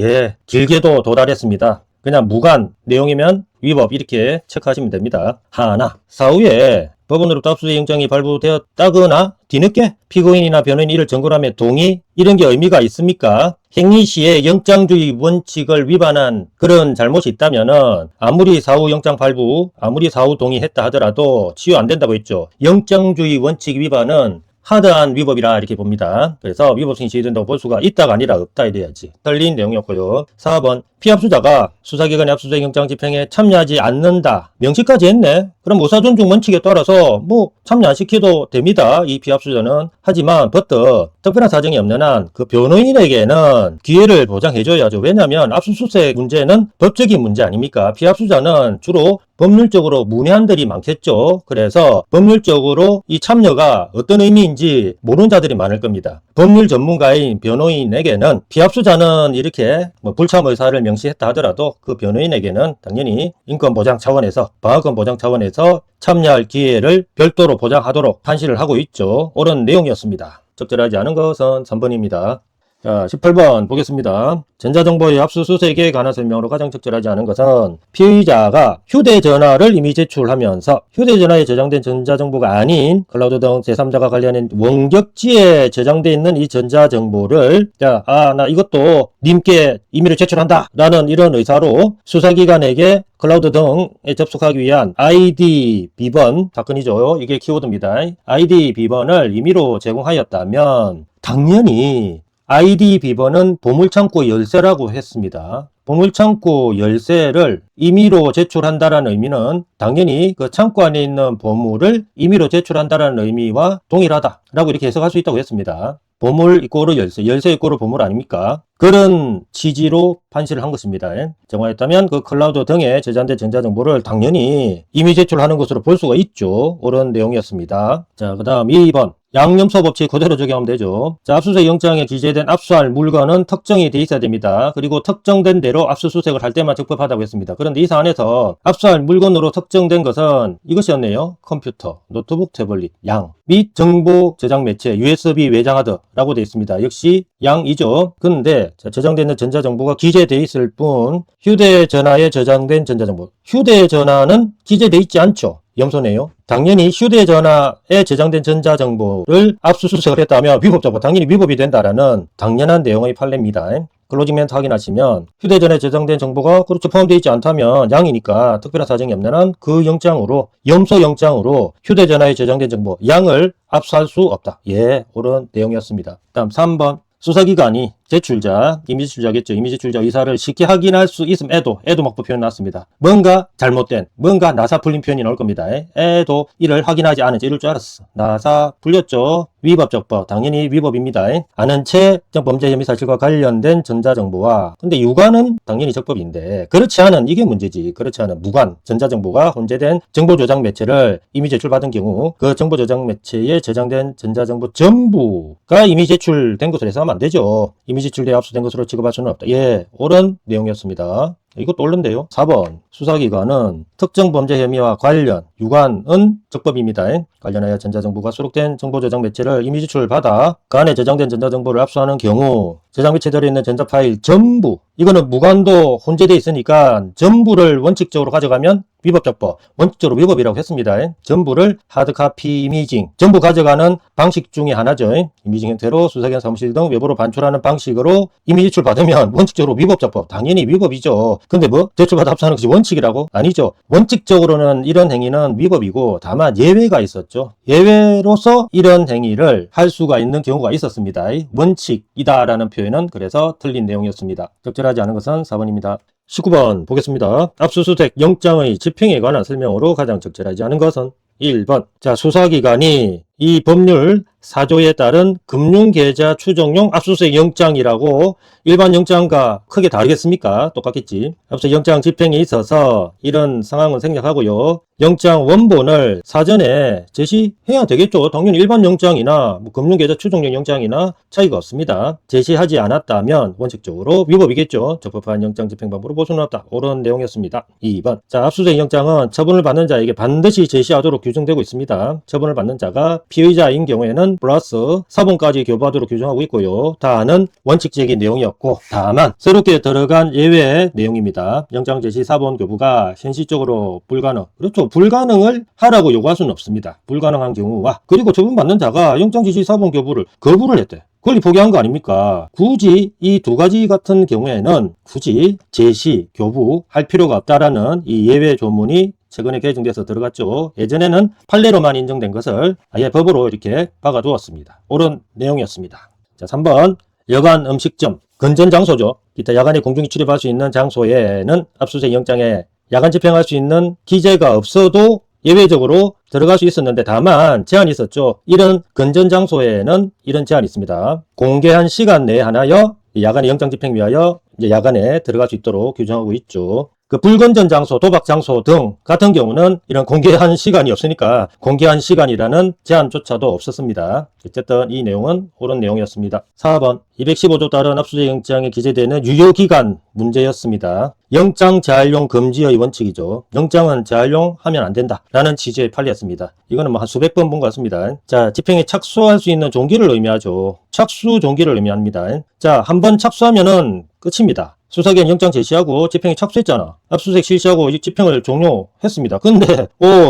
길게도 도달했습니다. 그냥 무관 내용이면 위법 이렇게 체크하시면 됩니다. 하나 사후에 법원으로부터 압수수색 영장이 발부되었다거나 뒤늦게 피고인이나 변호인이 이를 전골함에 동의 이런 게 의미가 있습니까? 행위 시에 영장주의 원칙을 위반한 그런 잘못이 있다면은 아무리 사후 영장 발부, 아무리 사후 동의했다 하더라도 치유 안 된다고 했죠. 영장주의 원칙 위반은 하드한 위법이라 이렇게 봅니다. 그래서 위법성이 제기된다고 볼 수가 있다가 아니라 없다 이래야지. 틀린 내용이었고요. 4번 피압수자가 수사기관의 압수수색 영장 집행에 참여하지 않는다. 명시까지 했네. 그럼 의사존중 원칙에 따라서 뭐 참여 안 시켜도 됩니다. 이 피압수자는. 하지만 버뜩 특별한 사정이 없는 한 그 변호인에게는 기회를 보장해줘야죠. 왜냐하면 압수수색 문제는 법적인 문제 아닙니까? 피압수자는 주로 법률적으로 문외한들이 많겠죠. 그래서 법률적으로 이 참여가 어떤 의미인지 모르는 자들이 많을 겁니다. 법률 전문가인 변호인에게는 피압수자는 이렇게 뭐 불참 의사를 명시했다 하더라도 그 변호인에게는 당연히 인권보장 차원에서 방어권 보장 차원에서 참여할 기회를 별도로 보장하도록 판시를 하고 있죠. 옳은 내용이었습니다. 적절하지 않은 것은 3번입니다. 자, 18번 보겠습니다. 전자정보의 압수수색에 관한 설명으로 가장 적절하지 않은 것은 피의자가 휴대전화를 이미 제출하면서 휴대전화에 저장된 전자정보가 아닌 클라우드 등 제3자가 관련된 원격지에 저장되어 있는 이 전자정보를 나 이것도 님께 임의로 제출한다 라는 이런 의사로 수사기관에게 클라우드 등에 접속하기 위한 ID 비번, 사건이죠. 이게 키워드입니다. ID 비번을 임의로 제공하였다면 당연히 ID 비번은 보물창고 열쇠라고 했습니다. 보물창고 열쇠를 임의로 제출한다라는 의미는 당연히 그 창고 안에 있는 보물을 임의로 제출한다라는 의미와 동일하다라고 이렇게 해석할 수 있다고 했습니다. 보물 이꼬르 열쇠, 열쇠 이꼬르 보물 아닙니까? 그런 취지로 판시를 한 것입니다. 정화했다면 그 클라우드 등에 저장된 전자정보를 당연히 임의 제출하는 것으로 볼 수가 있죠. 옳은 내용이었습니다. 자, 그 다음 2번. 양념소 법칙 그대로 적용하면 되죠. 자, 압수수색 영장에 기재된 압수할 물건은 특정이 돼 있어야 됩니다. 그리고 특정된 대로 압수수색을 할 때만 적법하다고 했습니다. 그런데 이 사안에서 압수할 물건으로 특정된 것은 이것이었네요. 컴퓨터, 노트북, 태블릿, 양 및 정보 저장 매체, USB 외장하드라고 되어 있습니다. 역시 양이죠. 그런데 저장되는 전자정보가 기재되어 있을 뿐 휴대전화에 저장된 전자정보, 휴대전화는 기재되어 있지 않죠. 염소네요. 당연히 휴대전화에 저장된 전자정보를 압수수색을 했다면 위법적으로 당연히 위법이 된다라는 당연한 내용의 판례입니다. 클로징 멘트 확인하시면 휴대전화에 저장된 정보가 그렇죠 포함되어 있지 않다면 양이니까 특별한 사정이 없는 한 그 영장으로 염소 영장으로 휴대전화에 저장된 정보 양을 압수할 수 없다. 예, 옳은 내용이었습니다. 다음 3번. 수사기관이 제출자, 이미제출자겠죠. 이미제출자 의사를 쉽게 확인할 수 있음에도 막부 표현 나왔습니다. 뭔가 잘못된, 뭔가 나사 풀린 표현이 나올 겁니다. 에도 이를 확인하지 않은지 이럴 줄 알았어. 나사 풀렸죠. 위법적법, 당연히 위법입니다. 아는 채 범죄 혐의 사실과 관련된 전자정보와 근데 유관은 당연히 적법인데 그렇지 않은 이게 문제지. 그렇지 않은 무관, 전자정보가 혼재된 정보조작 매체를 이미 제출받은 경우 그 정보조작 매체에 저장된 전자정보 전부가 이미 제출된 것으로 해서 하면 안 되죠. 이미 제출되어 압수된 것으로 취급할 수는 없다. 예, 옳은 내용이었습니다. 이것도 옳은데요. 4번. 수사기관은 특정 범죄 혐의와 관련, 유관은 적법입니다. 관련하여 전자정보가 수록된 정보저장 매체를 이미 제출받아 그 안에 저장된 전자정보를 압수하는 경우 저장 매체에 들어있는 전자파일 전부 이거는 무관도 혼재되어 있으니까 전부를 원칙적으로 가져가면 위법적법, 원칙적으로 위법이라고 했습니다. 전부를 하드카피 이미징, 전부 가져가는 방식 중에 하나죠. 이미징 형태로 수사기관 사무실 등 외부로 반출하는 방식으로 이미 제출받으면 원칙적으로 위법적법, 당연히 위법이죠. 근데 뭐 제출받아 압수하는 것이 원칙이라고? 아니죠. 원칙적으로는 이런 행위는 위법이고 다만 예외가 있었죠. 예외로서 이런 행위를 할 수가 있는 경우가 있었습니다. 원칙이다라는 표현은 그래서 틀린 내용이었습니다. 적절하지 않은 것은 4번입니다. 19번 보겠습니다. 압수수색 영장의 집행에 관한 설명으로 가장 적절하지 않은 것은 1번. 자, 수사기관이 이 법률 4조에 따른 금융계좌 추정용 압수수색 영장이라고 일반 영장과 크게 다르겠습니까? 똑같겠지. 압수수색 영장 집행에 있어서 이런 상황은 생략하고요. 영장 원본을 사전에 제시해야 되겠죠. 당연히 일반 영장이나 금융계좌 추정용 영장이나 차이가 없습니다. 제시하지 않았다면 원칙적으로 위법이겠죠. 적법한 영장 집행 방법으로 볼 수는 없다. 옳은 내용이었습니다. 2번. 자, 압수수색 영장은 처분을 받는 자에게 반드시 제시하도록 규정되고 있습니다. 처분을 받는 자가 피의자인 경우에는 플러스 사본까지 교부하도록 규정하고 있고요. 다는 원칙적인 내용이었고 다만 새롭게 들어간 예외의 내용입니다. 영장 제시 사본 교부가 현실적으로 불가능. 그렇죠. 불가능을 하라고 요구할 수는 없습니다. 불가능한 경우와 그리고 처분받는 자가 영장 제시 사본 교부를 거부를 했대. 권리 포기한 거 아닙니까? 굳이 이 두 가지 같은 경우에는 굳이 제시, 교부할 필요가 없다라는 이 예외 조문이 최근에 개정돼서 들어갔죠. 예전에는 판례로만 인정된 것을 아예 법으로 이렇게 박아두었습니다. 옳은 내용이었습니다. 자, 3번. 여관 음식점. 건전 장소죠. 기타 야간에 공중이 출입할 수 있는 장소에는 압수수색 영장에 야간 집행할 수 있는 기재가 없어도 예외적으로 들어갈 수 있었는데 다만 제한이 있었죠. 이런 건전 장소에는 이런 제한이 있습니다. 공개한 시간 내에 하나여 야간에 영장 집행 위하여 이제 야간에 들어갈 수 있도록 규정하고 있죠. 그 불건전 장소, 도박 장소 등 같은 경우는 이런 공개한 시간이 없으니까 공개한 시간이라는 제한조차도 없었습니다. 어쨌든 이 내용은 옳은 내용이었습니다. 4번 215조 따른 압수수색 영장에 기재되는 유효기간 문제였습니다. 영장 재활용 금지의 원칙이죠. 영장은 재활용하면 안 된다 라는 취지의 판례였습니다. 이거는 뭐 한 수백 번 본 것 같습니다. 자, 집행에 착수할 수 있는 종기를 의미하죠. 착수 종기를 의미합니다. 자, 한번 착수하면은 끝입니다. 수사기관 영장 제시하고 집행에 착수했잖아. 압수수색 실시하고 집행을 종료했습니다. 근데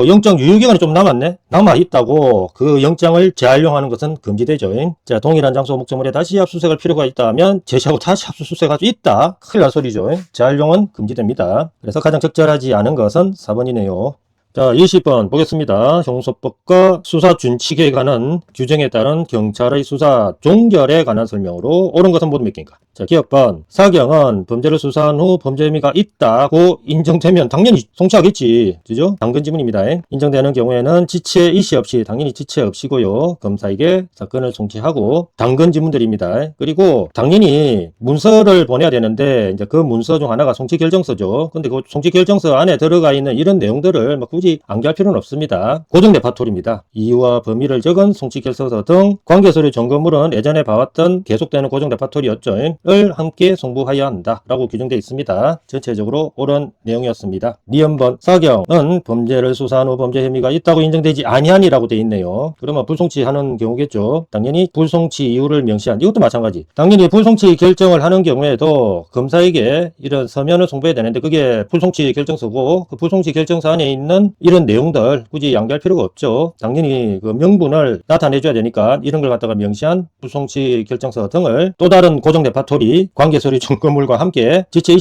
영장 유효기간이 좀 남았네? 남아있다고 그 영장을 재활용하는 것은 금지되죠. 자, 동일한 장소 목적물에 다시 압수수색할 필요가 있다면 제시하고 다시 압수수색할 수 있다. 큰일 날 소리죠. 재활용은 금지됩니다. 그래서 가장 적절하지 않은 것은 4번이네요. 자, 20번 보겠습니다. 형소법과 수사 준칙에 관한 규정에 따른 경찰의 수사 종결에 관한 설명으로 옳은 것은 모두 몇 개인가? 자, 기억번. 사경은 범죄를 수사한 후 범죄 혐의가 있다고 인정되면 당연히 송치하겠지. 그죠? 당근 지문입니다. 인정되는 경우에는 지체 이시 없이, 당연히 지체 없이고요. 검사에게 사건을 송치하고 당근 지문들입니다. 그리고 당연히 문서를 보내야 되는데 이제 그 문서 중 하나가 송치 결정서죠. 근데 그 송치 결정서 안에 들어가 있는 이런 내용들을 굳이 암기할 필요는 없습니다. 고정 레파토리입니다. 이유와 범위를 적은 송치 결정서 등 관계서류 점검물은 예전에 봐왔던 계속되는 고정 레파토리였죠. 을 함께 송부하여야 한다 라고 규정되어 있습니다. 전체적으로 옳은 내용이었습니다. 니은번 사경은 범죄를 수사한 후 범죄 혐의가 있다고 인정되지 아니하니라고 되어 있네요. 그러면 불송치하는 경우겠죠. 당연히 불송치 이유를 명시한, 이것도 마찬가지. 당연히 불송치 결정을 하는 경우에도 검사에게 이런 서면을 송부해야 되는데 그게 불송치 결정서고 그 불송치 결정서 안에 있는 이런 내용들 굳이 양기할 필요가 없죠. 당연히 그 명분을 나타내줘야 되니까 이런 걸 갖다가 명시한 불송치 결정서 등을 또 다른 고정 레파토리 관계서류 점검물과 함께 지체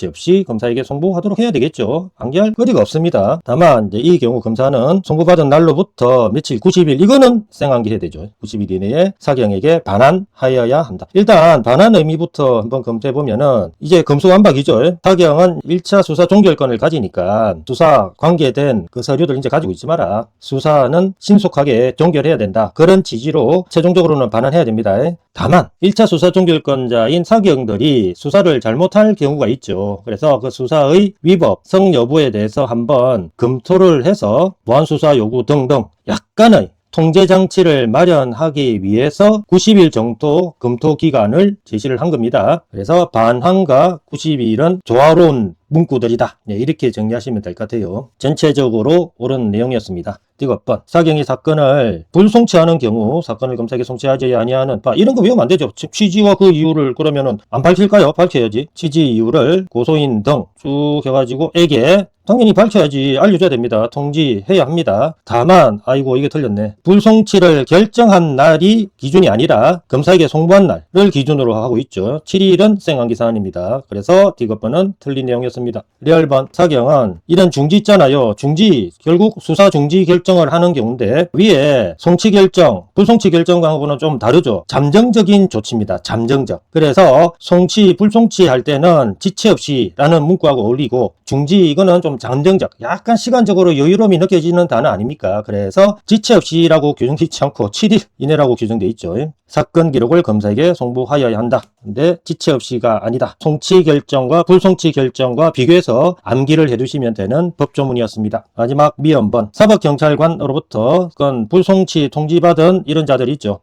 없이 검사에게 송부하도록 해야 되겠죠. 암기할 거리가 없습니다. 다만 이제 이 경우 검사는 송부받은 날로부터 며칠 90일 이거는 생암기해야 되죠. 90일 이내에 사경에게 반환하여야 한다. 일단 반환 의미부터 한번 검토해 보면은 이제 검수완박이죠. 사경은 1차 수사 종결권을 가지니까 수사 관계된 그 서류들 이제 가지고 있지 마라. 수사는 신속하게 종결해야 된다. 그런 취지로 최종적으로는 반환해야 됩니다. 다만 1차 수사 종결권자인 사경들이 수사를 잘못할 경우가 있죠. 그래서 그 수사의 위법, 성 여부에 대해서 한번 검토를 해서 보안수사 요구 등등 약간의 통제 장치를 마련하기 위해서 90일 정도 검토 기간을 제시를 한 겁니다. 그래서 반환과 90일은 조화로운 문구들이다. 네, 이렇게 정리하시면 될 것 같아요. 전체적으로 옳은 내용이었습니다. 이것번 사경이 사건을 불송치하는 경우 사건을 검사에게 송치하지 아니하는 이런 거 외우면 안 되죠. 취지와 그 이유를 그러면은 안 밝힐까요? 밝혀야지. 취지 이유를 고소인 등 쭉 해가지고 에게 당연히 밝혀야지. 알려줘야 됩니다. 통지해야 합니다. 다만 아이고 이게 틀렸네. 불송치를 결정한 날이 기준이 아니라 검사에게 송부한 날을 기준으로 하고 있죠. 7일은 생암기 사안입니다. 그래서 D급번은 틀린 내용이었습니다. 리얼번 사경은 이런 중지 있잖아요. 중지 결국 수사 중지 결정을 하는 경우인데 위에 송치 결정, 불송치 결정하고는 좀 다르죠. 잠정적인 조치입니다. 잠정적. 그래서 송치, 불송치 할 때는 지체 없이 라는 문구하고 어울리고 중지 이거는 좀 잠정적, 약간 시간적으로 여유로움이 느껴지는 단어 아닙니까? 그래서 지체 없이라고 규정되어 있지 않고 7일 이내라고 규정되어 있죠. 사건 기록을 검사에게 송부하여야 한다. 근데 지체 없이가 아니다. 송치 결정과 불송치 결정과 비교해서 암기를 해두시면 되는 법조문이었습니다. 마지막 미연번 사법경찰관으로부터 그건 불송치 통지받은 이런 자들이 있죠.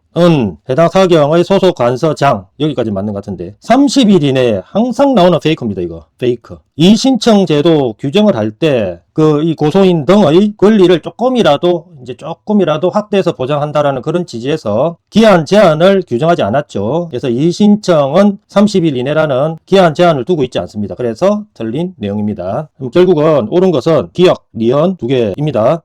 해당 사경의 소속 관서장 여기까지 맞는 것 같은데 30일 이내에 항상 나오는 페이크입니다. 이거 페이크. 이신청 제도 규정을 할 때 이 고소인 등의 권리를 조금이라도 확대해서 보장한다라는 그런 취지에서 기한 제한을 규정하지 않았죠. 그래서 이신청은 30일 이내라는 기한 제한을 두고 있지 않습니다. 그래서 틀린 내용입니다. 결국은 옳은 것은 기역, 니은 두 개입니다.